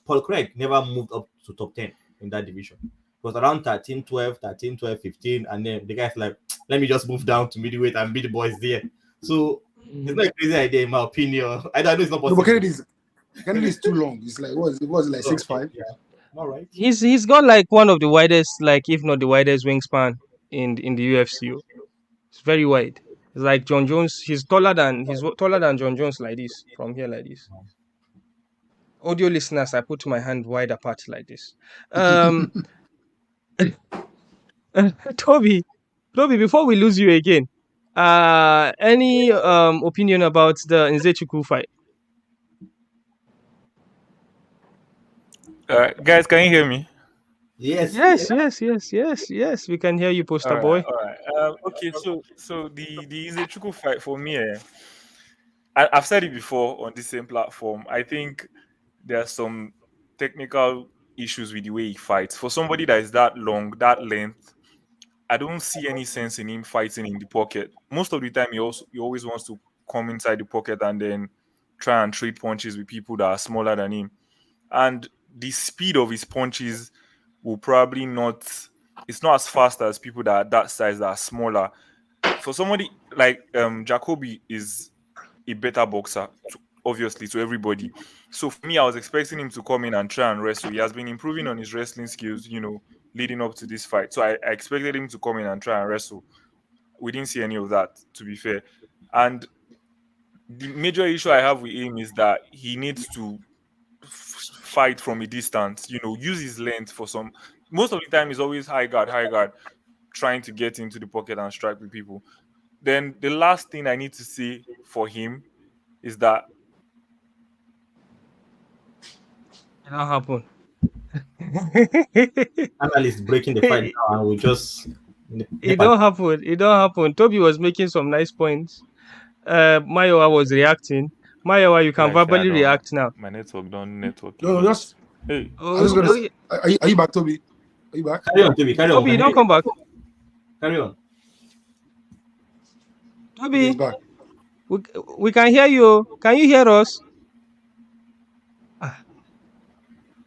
Speaker 2: Paul Craig never moved up to top 10 in that division. It was around 13, 12, 15, and then the guy's like, let me just move down to middleweight and be the boys there. So it's not a crazy idea, in my opinion. I know it's not possible.
Speaker 4: No, but Kennedy is too long. It's like what was it like 6'5"?
Speaker 2: Yeah. All right.
Speaker 1: He's got like one of the widest, like if not the widest wingspan in the UFC. It's very wide. It's like John Jones. He's taller than John Jones like this, from here like this. Audio listeners, I put my hand wide apart like this. Toby, before we lose you again, any opinion about the Nzechukwu fight?
Speaker 3: Guys, can you hear me?
Speaker 2: Yes.
Speaker 1: We can hear you, poster boy.
Speaker 3: All right. Okay, so the Nzechukwu fight for me, I've said it before on the same platform. I think there are some technical issues with the way he fights. For somebody that is that long, that length, I don't see any sense in him fighting in the pocket. Most of the time, he always wants to come inside the pocket and then try and trade punches with people that are smaller than him. And the speed of his punches will probably not. It's not as fast as people that are that size that are smaller. For somebody like Jacoby is a better boxer, obviously, to everybody. So for me, I was expecting him to come in and try and wrestle. He has been improving on his wrestling skills, leading up to this fight. So I expected him to come in and try and wrestle. We didn't see any of that, to be fair. And the major issue I have with him is that he needs to fight from a distance, use his length for some. Most of the time, he's always high guard, trying to get into the pocket and strike with people. Then the last thing I need to say for him is that
Speaker 1: That happened.
Speaker 2: Analysts breaking the fight down and we just
Speaker 1: It don't happen. It don't happen. Toby was making some nice points. Mayowa was reacting. Mayowa, you can
Speaker 3: Like,
Speaker 1: verbally react now.
Speaker 3: My network don't network.
Speaker 4: No, just.
Speaker 3: Hey.
Speaker 4: I was gonna. Are you back, Toby? Are you back?
Speaker 2: Carry on, Toby. Carry on.
Speaker 1: Toby, don't come back.
Speaker 2: Carry on.
Speaker 1: Toby,
Speaker 4: He's back.
Speaker 1: we can hear you. Can you hear us?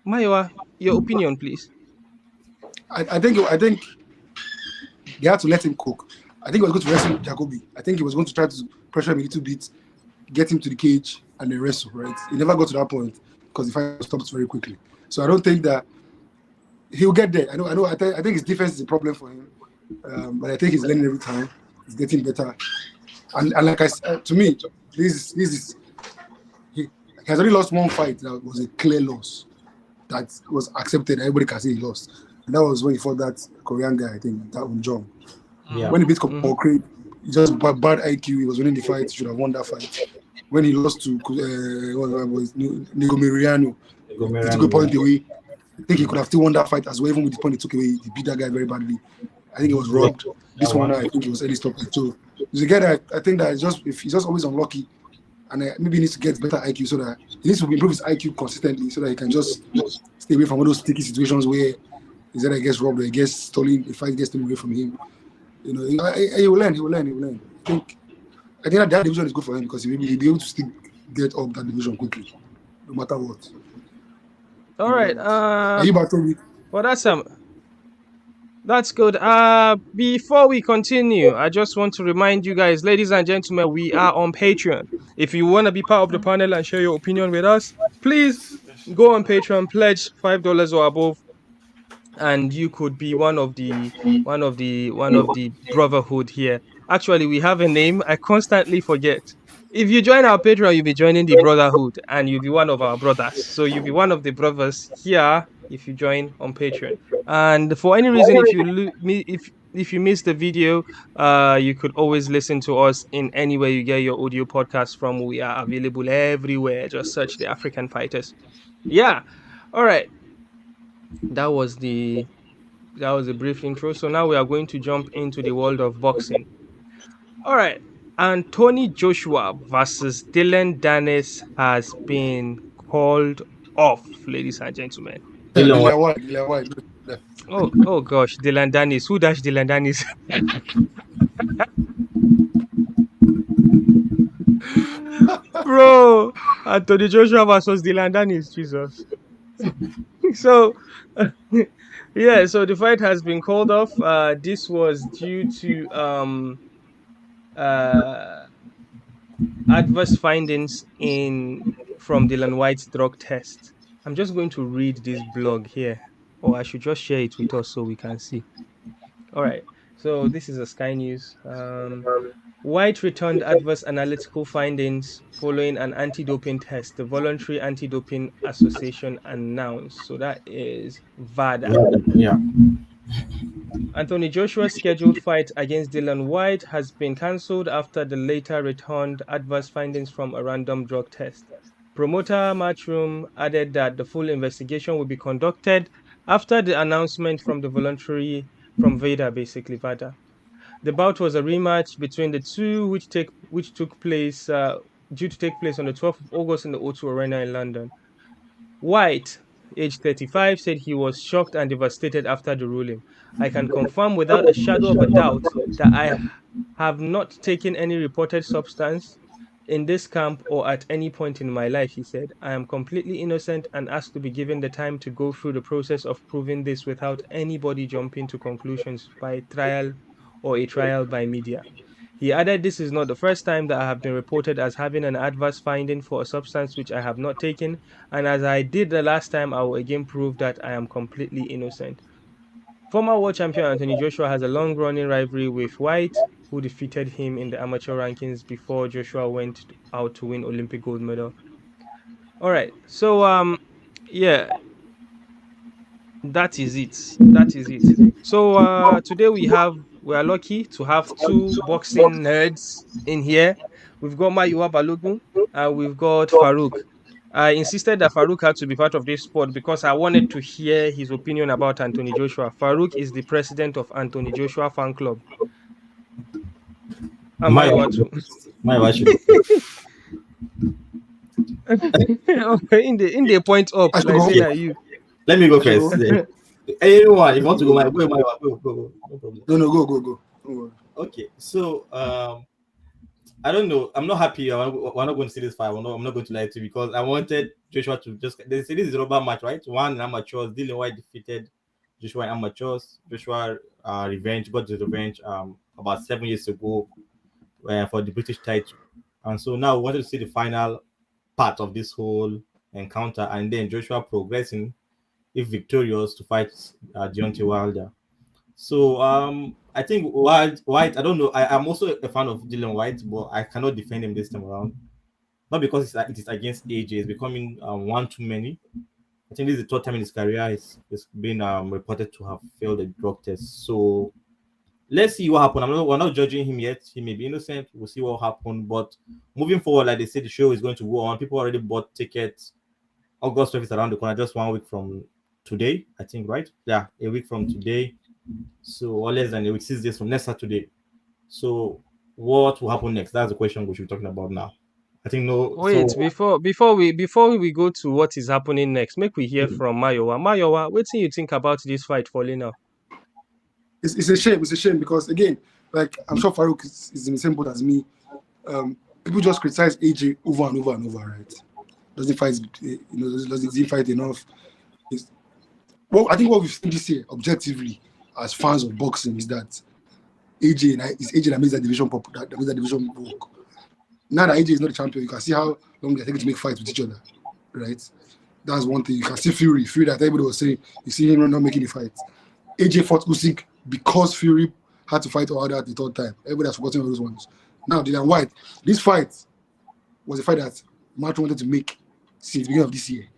Speaker 1: Mayowa, your opinion, please.
Speaker 4: I think they had to let him cook. I think he was going to wrestle Jacoby. I think he was going to try to pressure him a little bit, get him to the cage, and then wrestle. Right? He never got to that point because the fight stopped very quickly. So I don't think that he'll get there. I know. I think his defense is a problem for him, but I think he's learning every time. He's getting better. And like I said, to me, this is he has only lost one fight that was a clear loss that was accepted. Everybody can say he lost. And that was when he fought that Korean guy, I think, that John.
Speaker 2: Yeah.
Speaker 4: When he beat Craig, he just bad IQ. He was winning the fight. He should have won that fight. When he lost to Nigomiriano, he took a point away. I think he could have still won that fight as well, even with the point he took away. He beat that guy very badly. I think it was robbed. This one, I think it was early stoppage. So he's a guy that I think that if he's just always unlucky, and maybe he needs to get better IQ so that he needs to improve his IQ consistently so that he can just stay away from all those sticky situations where he's either gets robbed or he gets stolen, the fight gets taken away from him. You know, he will learn. I think that division is good for him because he'll be able to still get up that division quickly, no matter what.
Speaker 1: All right.
Speaker 4: Are you back, Toby?
Speaker 1: Well, that's good. Before we continue, I just want to remind you guys, ladies and gentlemen, we are on Patreon. If you want to be part of the panel and share your opinion with us, please go on Patreon, pledge $5 or above, and you could be one of the brotherhood here. Actually, we have a name. I constantly forget. If you join our Patreon, you'll be joining the brotherhood, and you'll be one of our brothers. So you'll be one of the brothers here if you join on Patreon. And for any reason, if you missed the video, you could always listen to us in anywhere you get your audio podcast from. We are available everywhere. Just search the African Fighters. Yeah. All right. That was a brief intro. So now we are going to jump into the world of boxing. All right. Anthony Joshua versus Dylan Dennis has been called off, ladies and gentlemen. Oh gosh, Dylan Dennis. Who dashed Dylan Dennis? Bro, Anthony Joshua versus Dylan Dennis. Jesus. So, yeah, so the fight has been called off. This was due to adverse findings from Dylan White's drug test. I'm just going to read this blog here, or I should just share it with us so we can see. All right, so this is a Sky News. White returned adverse analytical findings following an anti-doping test, the Voluntary Anti-Doping Association announced. So that is VADA.
Speaker 2: Yeah.
Speaker 1: Anthony Joshua's scheduled fight against Dylan White has been cancelled after the later returned adverse findings from a random drug test. Promoter Matchroom added that the full investigation will be conducted after the announcement from the voluntary, from VADA, basically VADA. The bout was a rematch between the two, which took place due to take place on the 12th of August in the O2 Arena in London. White, age 35, said he was shocked and devastated after the ruling. I can confirm without a shadow of a doubt that I have not taken any reported substance in this camp or at any point in my life, he said. I am completely innocent and asked to be given the time to go through the process of proving this without anybody jumping to conclusions by trial or a trial by media. He added, this is not the first time that I have been reported as having an adverse finding for a substance which I have not taken, and as I did the last time, I will again prove that I am completely innocent. Former world champion Anthony Joshua has a long-running rivalry with White, who defeated him in the amateur rankings before Joshua went out to win Olympic gold medal. All right, so yeah, that is it. So today we are lucky to have two boxing nerds in here. We've got Mayuwa Balogun and we've got Farouk. I insisted that Farouk had to be part of this sport because I wanted to hear his opinion about Anthony Joshua. Farouk is the president of Anthony Joshua fan club. And Maiwa too.
Speaker 2: Maiwa should go first.
Speaker 1: in the point up,
Speaker 4: I should
Speaker 1: like
Speaker 4: go.
Speaker 1: saying that you.
Speaker 2: Let me go
Speaker 4: I should
Speaker 2: first.
Speaker 4: go.
Speaker 2: Anyone, if you want to go, Maiwa, go. No problem.
Speaker 4: No, go. Don't worry.
Speaker 2: Okay, so I don't know. I'm not happy. We're not going to see this fight. I'm not going to lie to you because I wanted Joshua to just. They say this is a rubber match, right? One in amateurs. Dylan White defeated Joshua in amateurs. Joshua got the revenge about 7 years ago for the British title, and so now we wanted to see the final part of this whole encounter, and then Joshua progressing, if victorious, to fight Deontay Wilder. So I think White. I don't know. I'm also a fan of Dylan White, but I cannot defend him this time around. Not because it is against AJ. It's becoming one too many. I think this is the third time in his career it's been reported to have failed a drug test. So let's see what happens. We're not judging him yet. He may be innocent. We'll see what happens. But moving forward, like they said, the show is going to go on. People already bought tickets. August 12th is around the corner, just 1 week from today, I think, right? Yeah, a week from today. So, or less than a week, 6 days from next Saturday. So, what will happen next? That's the question we should be talking about now. I think no.
Speaker 1: Wait,
Speaker 2: So,
Speaker 1: before we go to what is happening next, make we hear from Mayowa. Mayowa, what do you think about this fight falling out?
Speaker 4: It's a shame. It's a shame because again, like I'm sure Farouk is in the same boat as me. People just criticize AJ over and over and over, right? Doesn't fight, doesn't fight enough. Well, I think what we've seen this year, objectively, as fans of boxing, is that AJ that makes that division work. Now that AJ is not the champion, you can see how long they're taking to make fights with each other, right? That's one thing. You can see Fury that everybody was saying, you see him not making the fight. AJ fought Usyk because Fury had to fight Wilder at the third time. Everybody has forgotten all those ones. Now, Dylan White, this fight was a fight that Marthin wanted to make since the beginning of this year,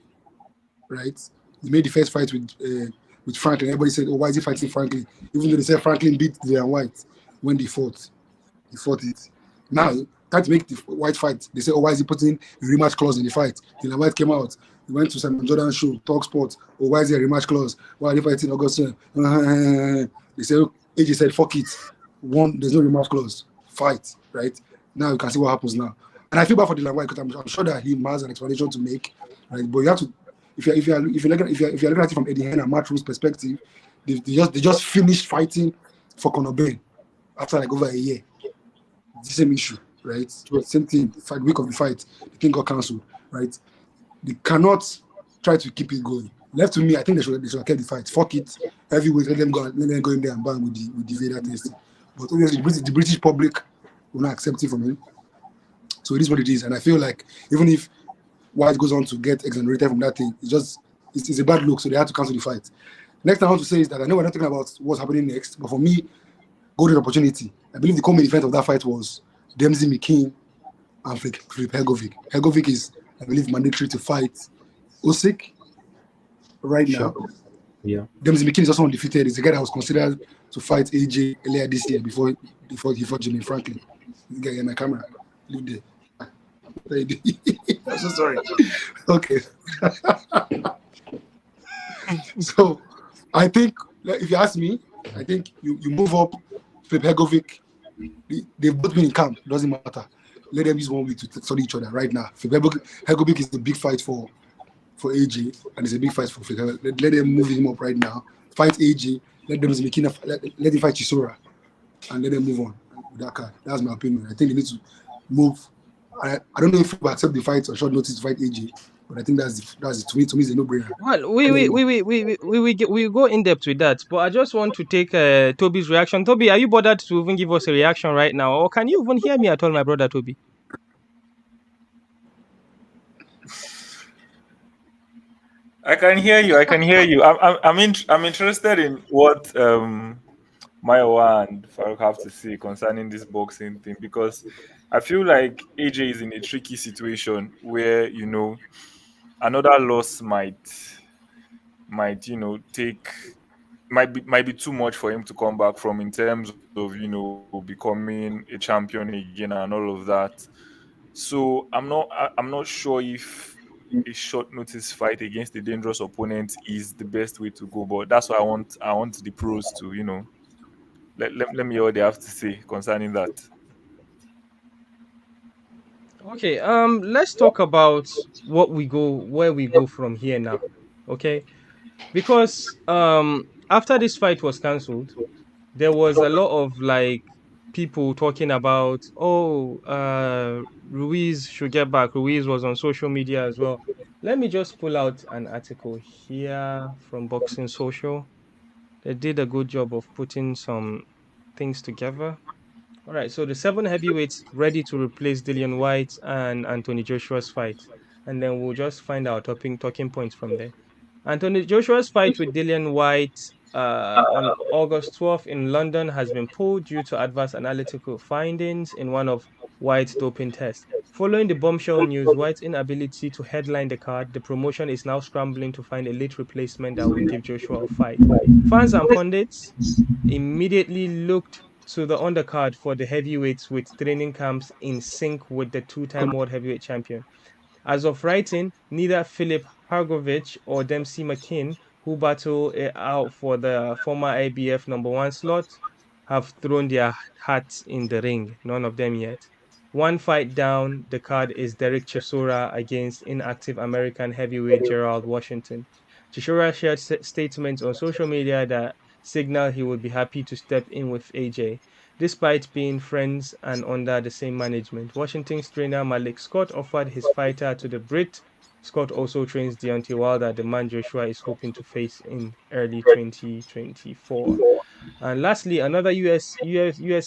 Speaker 4: right? He made the first fight with Franklin. Everybody said, "Oh, why is he fighting Franklin?" Even though they said Franklin beat Dylan White when they fought, he fought it. Now, trying to make the White fight, they say, "Oh, why is he putting a rematch clause in the fight?" Dylan White came out. He went to Simon Jordan's show, Talk Sports. Oh, why is there a rematch clause? Why are they fighting August? They said, AJ said, "Fuck it. There's no rematch clause. Fight." Right? Now you can see what happens now. And I feel bad for Dylan White because I'm sure that he has an explanation to make. Right? But you have to, if you're looking at it from Eddie Hearn and Matt Rule's perspective, they just finished fighting for Conor Ben after like over a year. It's the same issue, right? Same thing. Week of the fight, the thing got cancelled, right? They cannot try to keep it going. Left to me, I think they should have kept the fight. Fuck it. Every week, let them go in there and bang with the Vader testing. But obviously, the British public will not accept it from him. So it is what it is. And I feel like even if White goes on to get exonerated from that thing, it's a bad look. So they had to cancel the fight. Next thing I want to say is that I know we're not talking about what's happening next, but for me, golden opportunity. I believe the co-main event of that fight was Dempsey McKean and Filip Hrgovic. Hrgovic is, I believe, mandatory to fight Usyk right now.
Speaker 2: Yeah.
Speaker 4: Dempsey McKean is also undefeated. He's the guy that was considered to fight AJ earlier this year before he fought Jimmy Franklin. This guy in my camera. Leave there. I'm so sorry. Okay. So I think, if you ask me, I think you move up Filip Hrgovic. They've both been in camp. Doesn't matter. Let them use 1 week to study each other right now. Filip Hrgovic is the big fight for AJ, and it's a big fight for Filip. Let them move him up right now. Fight AJ. Let them let him fight Chisora, and let them move on with that card. That's my opinion. I think they need to move. I don't know if we accept the fight or short notice to fight AJ, but I think that's it. To me, it's a no-brainer.
Speaker 1: Well, we go in depth with that, but I just want to take Tobi's reaction. Tobi, are you bothered to even give us a reaction right now, or can you even hear me at all, my brother Tobi?
Speaker 3: I can hear you. I'm interested in what Mayowa and Farouk have to say concerning this boxing thing, because I feel like AJ is in a tricky situation where another loss might be too much for him to come back from, in terms of becoming a champion again and all of that. So I'm not sure if a short notice fight against a dangerous opponent is the best way to go. But that's why I want the pros to, let me hear what they have to say concerning that.
Speaker 1: Okay, let's talk about where we go from here now. Okay, because after this fight was cancelled, there was a lot of like people talking about, oh, Ruiz should get back. Ruiz was on social media as well. Let me just pull out an article here from Boxing Social. They did a good job of putting some things together. All right, so the seven heavyweights ready to replace Dillian White and Anthony Joshua's fight, and then we'll just find our talking points from there. Anthony Joshua's fight with Dillian White on August 12th in London has been pulled due to adverse analytical findings in one of White's doping tests. Following the bombshell news, White's inability to headline the card, the promotion is now scrambling to find a late replacement that will give Joshua a fight. Fans and pundits immediately looked to the undercard for the heavyweights with training camps in sync with the two-time world heavyweight champion. As of writing, neither Philip Hargovich or Dempsey McKinn, who battle it out for the former IBF number one slot, have thrown their hats in the ring. None of them yet. One fight down the card is Derrick Chisora against inactive American heavyweight Gerald Washington. Chisora shared statements on social media that signal he would be happy to step in with AJ. Despite being friends and under the same management, Washington's trainer Malik Scott offered his fighter to the Brit. Scott also trains Deontay Wilder, the man Joshua is hoping to face in early 2024. And lastly, another US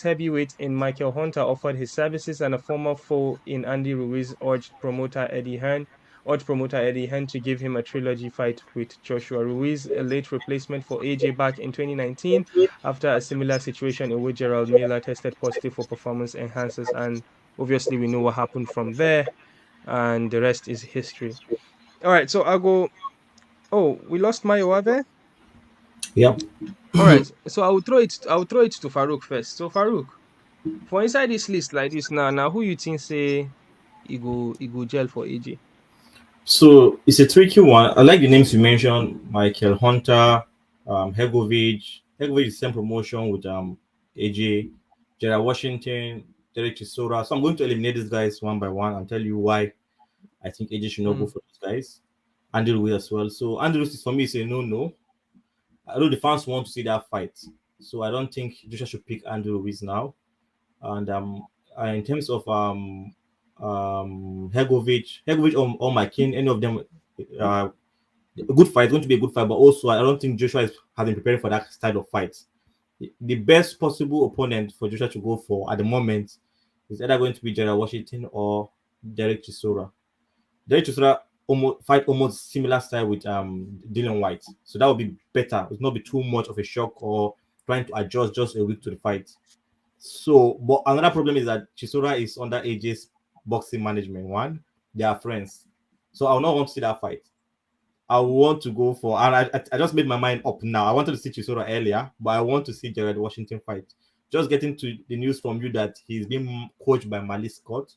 Speaker 1: heavyweight in Michael Hunter offered his services, and a former foe in Andy Ruiz urged promoter Eddie Hearn to give him a trilogy fight with Joshua Ruiz, a late replacement for AJ back in 2019 after a similar situation in which Gerald Miller tested positive for performance enhancers. And obviously, we know what happened from there, and the rest is history. All right, so I'll go. Oh, we lost Mayowa there.
Speaker 2: Yep.
Speaker 1: All right, so I will throw it. I will throw it to Farouk first. So Farouk, for inside this list like this now who you think say he go jail for AJ?
Speaker 2: So it's a tricky one. I like the names you mentioned: Michael Hunter, Hegovich. Hegovich is the same promotion with AJ, Gerald Washington, Derek Chisora. So I'm going to eliminate these guys one by one and tell you why I think AJ should not go for these guys. Andy Ruiz as well. So Andy Ruiz is for me is a no. I know the fans want to see that fight, so I don't think Joshua should pick Andy Ruiz now. And in terms of Hegovich or McKinn, any of them, a good fight, going to be a good fight. But also, I don't think Joshua has been preparing for that style of fight. The best possible opponent for Joshua to go for at the moment is either going to be Gerald Washington or Derek Chisora. Derek Chisora almost similar style with Dillian White, so that would be better. It would not be too much of a shock or trying to adjust just a week to the fight. So, but another problem is that Chisora is under AJ's boxing management. One, they are friends, so I will not want to see that fight. I want to go for, and I just made my mind up now. I wanted to see Chisora earlier, but I want to see Gerald Washington fight. Just getting to the news from you that he's being coached by Malik Scott,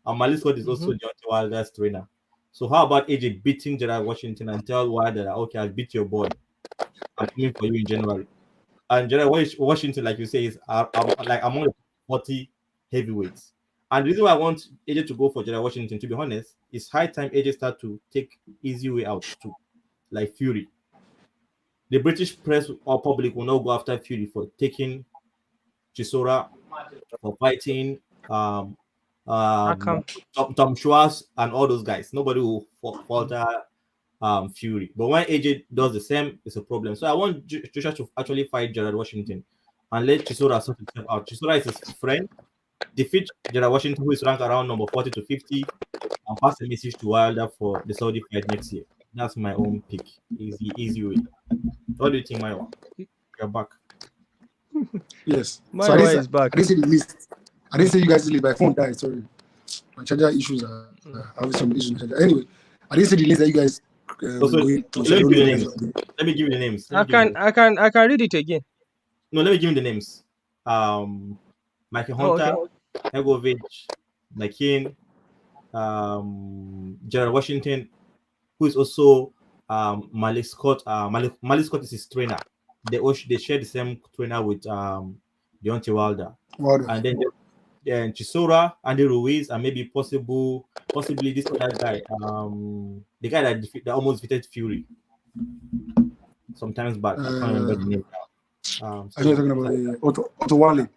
Speaker 2: and Malik Scott is also Deontay Wilder's trainer. So how about AJ beating Gerald Washington and tell Wilder that, okay, I'll beat your boy. I'm coming for you in January. And Gerald Washington, like you say, is like among the 40 heavyweights. And the reason why I want AJ to go for Gerald Washington, to be honest, is high time AJ start to take easy way out too, like Fury. The British press or public will not go after Fury for taking Chisora, for fighting Tom Schwartz and all those guys. Nobody will falter Fury. But when AJ does the same, it's a problem. So I want Joshua to actually fight Gerald Washington and let Chisora sort himself out. Chisora is his friend. Defeat Gerald Washington, who is ranked around number 40 to 50, and pass the message to Wilder for the Saudi fight next year. That's my own pick. Easy way. What do you think, Maiwa? You're back.
Speaker 4: Yes.
Speaker 1: Maiwa is back.
Speaker 4: I didn't see the list. I didn't say you guys did it. My phone died. Sorry. My charger issues are having some issues with charger. Anyway, I didn't see the list that you guys.
Speaker 2: Let me give you the names.
Speaker 1: I can read it again.
Speaker 2: No, let me give you the names. Michael Hunter, Hegovich, McKinn, Gerald Washington, who is also Malik Scott. Malik Scott is his trainer. They share the same trainer with Deontay Wilder,
Speaker 4: Wilder.
Speaker 2: and then Chisora, Andy Ruiz, and maybe possibly this other guy, the guy that almost defeated Fury sometimes back. I can't remember the name now.
Speaker 4: I know you're talking about Otto Wale.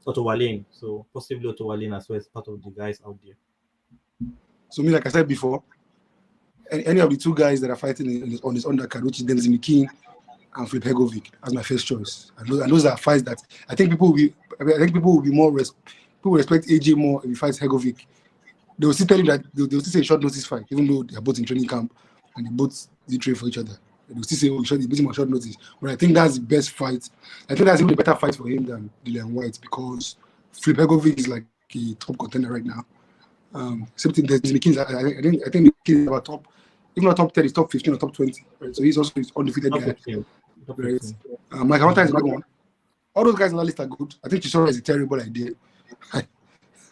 Speaker 2: Otto Wallin. So possibly Otto Wallin as well as part of the guys out there.
Speaker 4: So me, like I said before, any of the two guys that are fighting on this undercard, which is Denzel King and Filip Hrgovic, as my first choice. And those are fights that I think people will be more people will respect AJ more if he fights Hrgovic. They will still tell you that they'll still say short notice fight, even though they are both in training camp and they both train for each other. They'll still say, oh, beat him on short notice. But I think that's the best fight. I think that's even a better fight for him than Dillian White, because Filip Hrgovic is like a top contender right now. Same thing, there's McKinney. I think McKinney is about top, if not top 10, he's top 15 or top 20. Right? So he's also his undefeated guy. Right? Mike Hunter is a good one. All those guys on the list are good. I think Chisora is a terrible idea. I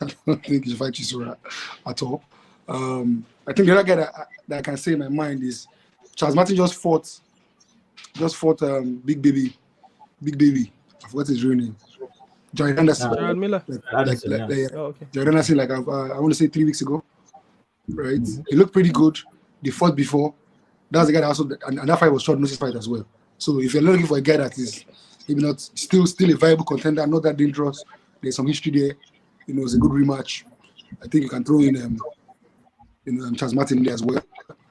Speaker 4: don't think you should fight Chisora at all. I think the other guy that I can say in my mind is Charles Martin just fought Big Baby. I forgot his real name. Jared Anderson.
Speaker 1: Jared Miller.
Speaker 4: Jared Anderson, I want to say 3 weeks ago. Right? Mm-hmm. He looked pretty good. They fought before. That's the guy that also, and that fight was short notice fight as well. So if you're looking for a guy that is maybe not still a viable contender, not that dangerous, there's some history there. It's a good rematch. I think you can throw in Charles Martin there as well.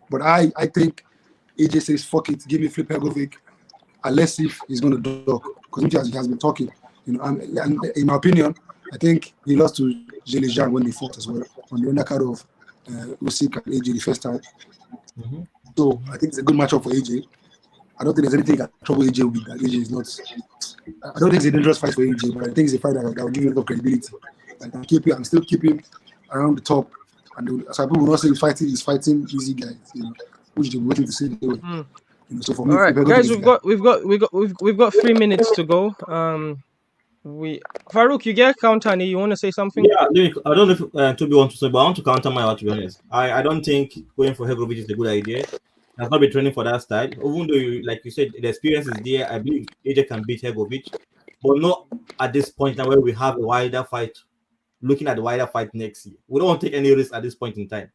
Speaker 4: But I think AJ says, fuck it, give me Filip Hrgovic, unless if he's going to duck, because he has been talking. And in my opinion, I think he lost to Zhang when they fought as well, on the undercard of Usyk and AJ the first time. Mm-hmm. So I think it's a good matchup for AJ. I don't think there's anything that trouble AJ with that. AJ is not. I don't think it's a dangerous fight for AJ, but I think it's a fight that will give him a lot of credibility. I'm still keeping around the top. And so people will not say he's fighting easy guys, which they're waiting to see. So for me,
Speaker 1: all right, guys, we've got 3 minutes to go. Farouk, you get a counter, and you want to say something?
Speaker 2: Yeah, I don't know if Tobi wants to say, but I want to counter my, to be honest. I don't think going for Hrgovic is a good idea. I've not been training for that style. Even though, like you said, the experience is there, I believe AJ can beat Hrgovic, but not at this point now where we have a wider fight. Looking at the wider fight next year, we don't want to take any risk at this point in time.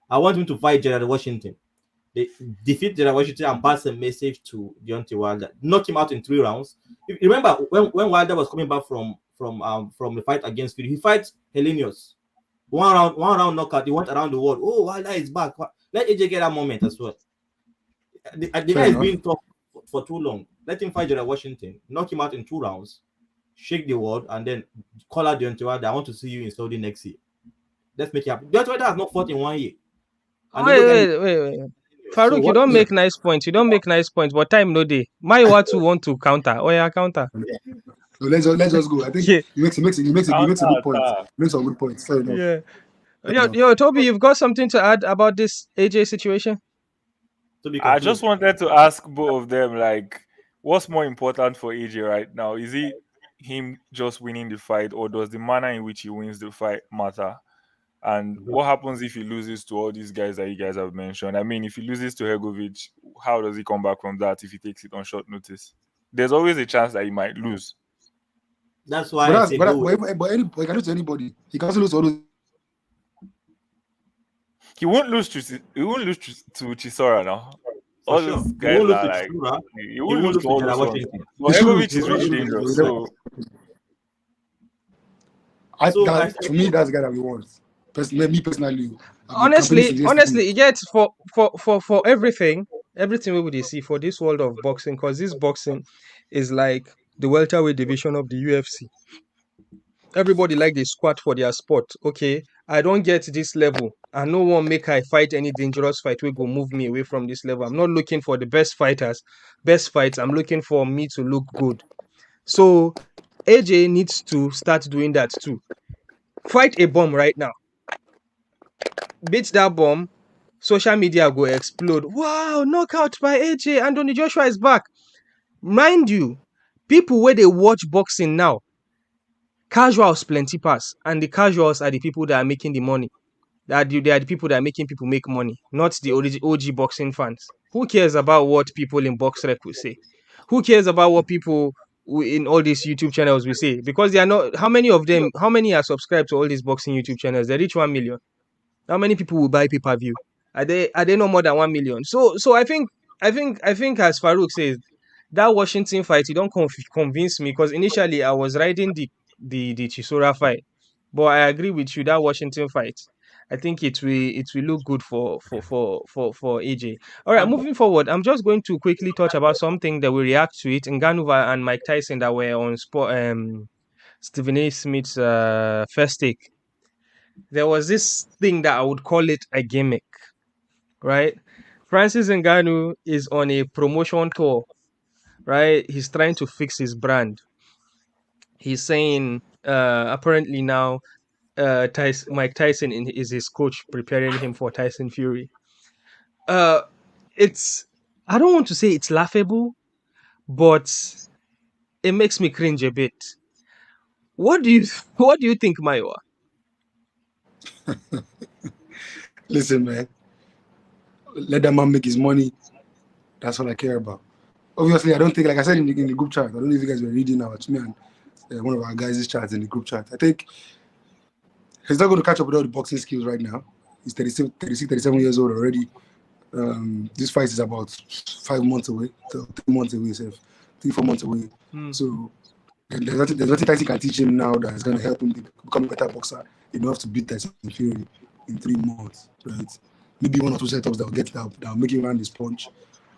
Speaker 2: I want him to fight Gerald Washington. They defeat Gerald Washington and pass a message to Deontay Wilder. Knock him out in 3 rounds. You remember when Wilder was coming back from the fight against Fury, he fights Helenius. One round knockout. He went around the world. Oh, Wilder is back. Let AJ get that moment as well. The guy has been tough for too long. Let him fight Gerald Washington. Knock him out in 2 rounds. Shake the world, and then call out Deontay Wilder. I want to see you in Saudi next year. Let's make it happen. Deontay Wilder has not fought in 1 year.
Speaker 1: Wait. Farouk, so you don't make nice points. But time no day. My what to want to counter. Oh yeah, counter.
Speaker 4: So let's just go. I think he makes a good point. Makes some good points. Fair enough.
Speaker 1: Yeah. Yo, Tobi, you've got something to add about this AJ situation?
Speaker 3: I just wanted to ask both of them, like, what's more important for AJ right now? Is it him just winning the fight, or does the manner in which he wins the fight matter? And what happens if he loses to all these guys that you guys have mentioned? I mean, if he loses to Hrgovic, how does he come back from that if he takes it on short notice? There's always a chance that he might lose.
Speaker 2: That's why
Speaker 4: but he can lose to anybody. He can also lose to all those.
Speaker 3: He won't lose to Chisora now. All those guys are like, he won't lose to all those ones. But Hrgovic is really dangerous.
Speaker 4: To me, that's the guy that we want. Me personally.
Speaker 1: Honestly, you get for everything we would see for this world of boxing, because this boxing is like the welterweight division of the UFC. Everybody like they squat for their sport. Okay, I don't get this level. I no one make I fight any dangerous fight will go move me away from this level. I'm not looking for the best fights. I'm looking for me to look good. So AJ needs to start doing that too. Fight a bomb right now. Beat that bomb. Social media go explode. Wow, knockout by AJ. Anthony Joshua is back. Mind you, people where they watch boxing now, casuals plenty pass, and the casuals are the people that are making the money. That they are the people that are making people make money, not the OG boxing fans. Who cares about what people in BoxRec will say? Who cares about what people in all these YouTube channels will say? Because they are not. How many of them? How many are subscribed to all these boxing YouTube channels? They reach 1 million. How many people will buy pay-per-view? Are they no more than 1 million? So I think as Farouk says, that Washington fight, you don't convince me, because initially I was riding the Chisora fight. But I agree with you, that Washington fight, I think it will look good for AJ. All right, moving forward, I'm just going to quickly touch about something that we react to it. Ngannou and Mike Tyson that were on Stephen A. Smith's first take. There was this thing that I would call it a gimmick, right? Francis Ngannou is on a promotion tour, right? He's trying to fix his brand. He's saying apparently now Mike Tyson is his coach, preparing him for Tyson Fury. Uh, it's I don't want to say it's laughable, but it makes me cringe a bit. What do you what do you think, Maiwa?
Speaker 4: Listen, man. Let that man make his money. That's all I care about. Obviously, I don't think, like I said in the group chat, I don't know if you guys were reading now. It's me and one of our guys' chats in the group chat. I think he's not going to catch up with all the boxing skills right now. He's 36, 37 years old already. This fight is about 5 months away, 3 months away, 3-4 months away. So there's nothing Tyson can teach him now that is going to help him become a better boxer enough to beat Tyson Fury in 3 months, right? Maybe 1 or 2 setups that will make him land his punch.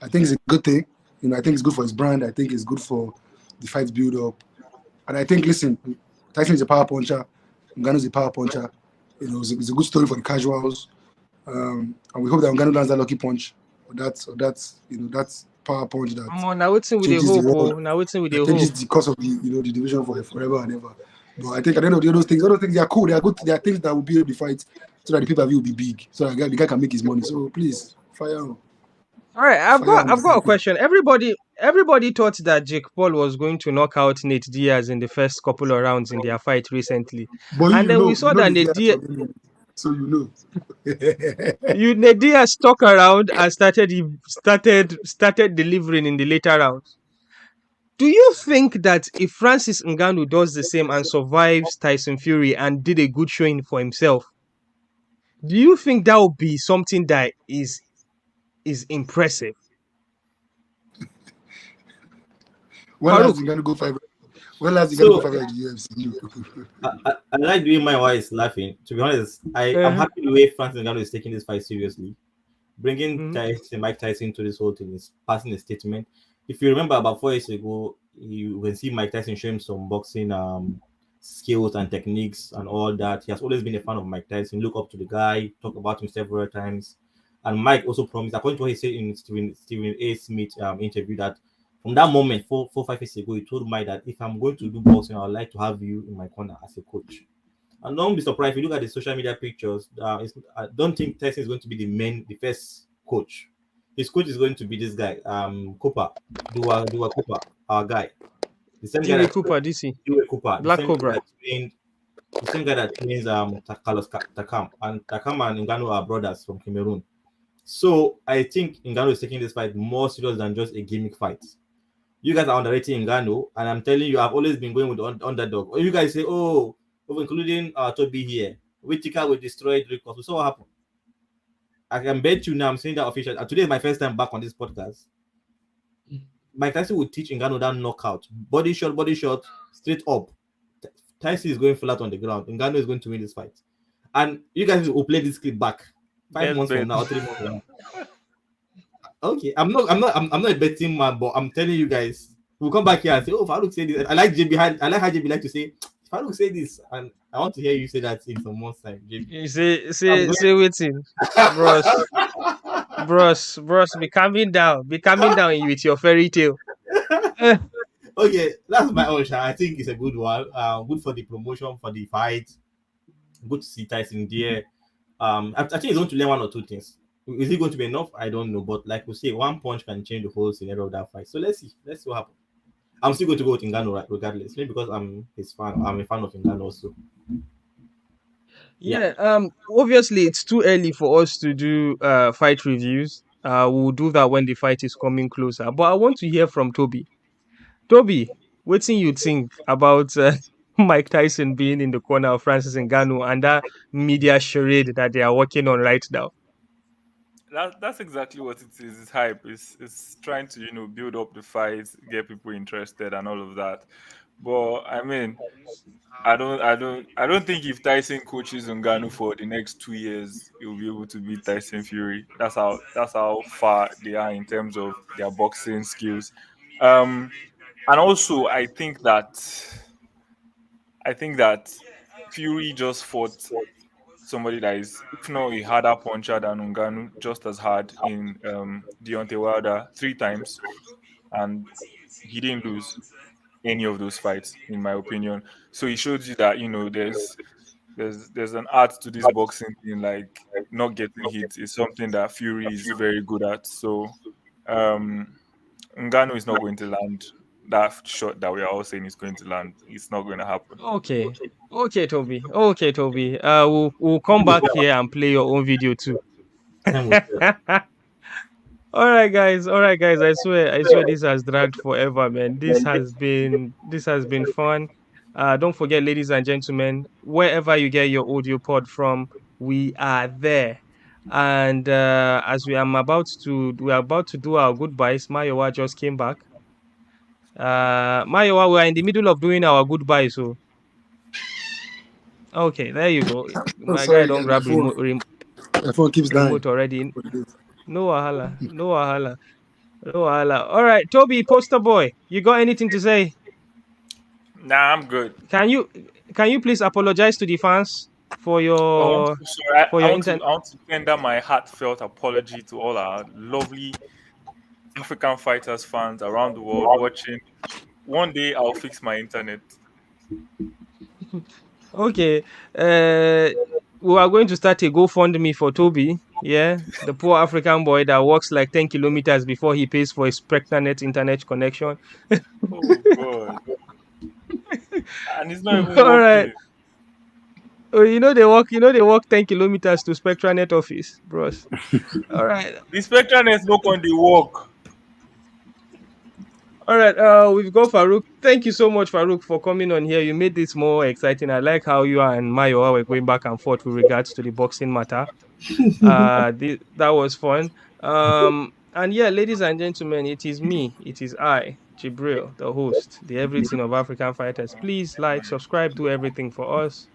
Speaker 4: I think it's a good thing. I think it's good for his brand. I think it's good for the fight build up. And I think, listen, Tyson is a power puncher. Ngannou is a power puncher. It's a good story for the casuals. And we hope that Ngannou lands that lucky punch, or that power punch that
Speaker 1: Now it's with the hope. Now it's with the hope.
Speaker 4: Changes the course of the division for forever and ever. But I think at the end of the day, those things they are cool. They are good. They are things that will build the fight so that the pay-per-view will be big, so that the guy can make his money. So please, fire on.
Speaker 1: All right, I've got a question. Everybody thought that Jake Paul was going to knock out Nate Diaz in the first couple of rounds in their fight recently,
Speaker 4: but
Speaker 1: and then we saw that Nate Diaz.
Speaker 4: So
Speaker 1: Nate Diaz stuck around and started delivering in the later rounds. Do you think that if Francis Ngannou does the same and survives Tyson Fury and did a good showing for himself, do you think that would be something that is impressive?
Speaker 4: When last Ngannou go 5? When last Ngannou go 5 at the UFC?
Speaker 2: I like the way my wife is laughing. To be honest, I'm happy the way Francis Ngannou is taking this fight seriously. Bringing Mike Tyson to this whole thing is passing a statement. If you remember, about 4 years ago, you can see Mike Tyson showing some boxing skills and techniques and all that. He has always been a fan of Mike Tyson. Look up to the guy, talk about him several times. And Mike also promised, according to what he said in Stephen A. Smith interview, that from that moment, 4-5 years ago, he told Mike that if I'm going to do boxing, I would like to have you in my corner as a coach. And don't be surprised if you look at the social media pictures. I don't think Tyson is going to be the first coach. His coach is going to be this guy, Cooper, Dua Cooper, our guy. The same guy that
Speaker 1: Cooper, DC.
Speaker 2: Dua Cooper,
Speaker 1: Black Cobra.
Speaker 2: The same guy that trains Carlos Takam. And Takam and Ngannou are brothers from Cameroon. So I think Ngannou is taking this fight more serious than just a gimmick fight. You guys are underrating Ngannou, and I'm telling you, I've always been going with the underdog. Or you guys say, oh, including Tobi here, Whittaker will destroy Reug Reug. So what happened? I can bet you now, I'm saying that officially. Today is my first time back on this podcast. Mike Tyson will teach Ngannou that knockout. Body shot, straight up. Tyson is going flat on the ground. Ngannou is going to win this fight. And you guys will play this clip back 5 months from now, 3 months from now. Okay, I'm not a betting man, but I'm telling you guys, we'll come back here and say, oh, Farouk said this. I like how JB like to say, Farouk say this, and I want to hear you say that in some months' time. JB.
Speaker 1: You say waiting. Bros, be calming down with your fairy tale.
Speaker 2: Okay, that's my own shot. I think it's a good one. Good for the promotion, for the fight. Good to see Tyson there. I think he's going to learn 1 or 2 things. Is it going to be enough? I don't know. But like we say, 1 punch can change the whole scenario of that fight. So let's see. Let's see what happens. I'm still going to go with Ngannou, right, regardless. Maybe because I'm his fan. I'm a fan of Ngannou also.
Speaker 1: Yeah. Obviously, it's too early for us to do fight reviews. We'll do that when the fight is coming closer. But I want to hear from Toby. Toby, what do you think about Mike Tyson being in the corner of Francis Ngannou and that media charade that they are working on right now?
Speaker 3: That's exactly what it is. It's hype. It's trying to build up the fight, get people interested, and all of that. But I mean, I don't think if Tyson coaches Ngannou for the next 2 years, he'll be able to beat Tyson Fury. That's how far they are in terms of their boxing skills. Um, and also I think that Fury just fought somebody that is, if not a harder puncher than Ngannou, just as hard in Deontay Wilder 3 times, and he didn't lose any of those fights, in my opinion. So it shows you that there's an art to this boxing thing. Like, not getting hit is something that Fury is very good at. So um, Ngannou is not going to land that shot that we are all saying is going to land. It's not going to happen.
Speaker 1: Okay. Okay, Toby. Okay, Toby. We'll come back here and play your own video too.
Speaker 2: Time will tell.
Speaker 1: All right, guys. All right, guys. I swear this has dragged forever, man. This has been fun. Don't forget, ladies and gentlemen, wherever you get your audio pod from, we are there. And as we are about to do our goodbyes. Mayowa just came back. Mayowa, we are in the middle of doing our goodbyes. So okay, there you go.
Speaker 4: Oh,
Speaker 1: My guy
Speaker 4: sorry,
Speaker 1: don't
Speaker 4: guys. My
Speaker 1: grab
Speaker 4: phone, my phone keeps dying.
Speaker 1: remote already. No wahala. No wahala. No wahala. All right, Toby, poster boy, you got anything to say?
Speaker 3: Nah, I'm good.
Speaker 1: Can you please apologize to the fans for
Speaker 3: Oh,
Speaker 1: your
Speaker 3: sorry.
Speaker 1: for
Speaker 3: I
Speaker 1: your
Speaker 3: want to
Speaker 1: internet?
Speaker 3: I want to tender my heartfelt apology to all our lovely African fighters fans around the world watching. One day I'll fix my internet.
Speaker 1: Okay. Uh, we are going to start a GoFundMe for Toby. Yeah, the poor African boy that walks like 10 kilometers before he pays for his pregnant internet connection.
Speaker 3: Oh God. And it's not even
Speaker 1: All right.
Speaker 3: working.
Speaker 1: Oh, they walk 10 kilometers to Spectranet office, bros. All right.
Speaker 3: The spectrum is not on the work.
Speaker 1: All right, we've got Farouk. Thank you so much, Farouk, for coming on here. You made this more exciting. I like how you and Mayo were going back and forth with regards to the boxing matter. That was fun. And yeah, ladies and gentlemen, it is me. It is I, Jibril, the host, the everything of African fighters. Please like, subscribe, do everything for us.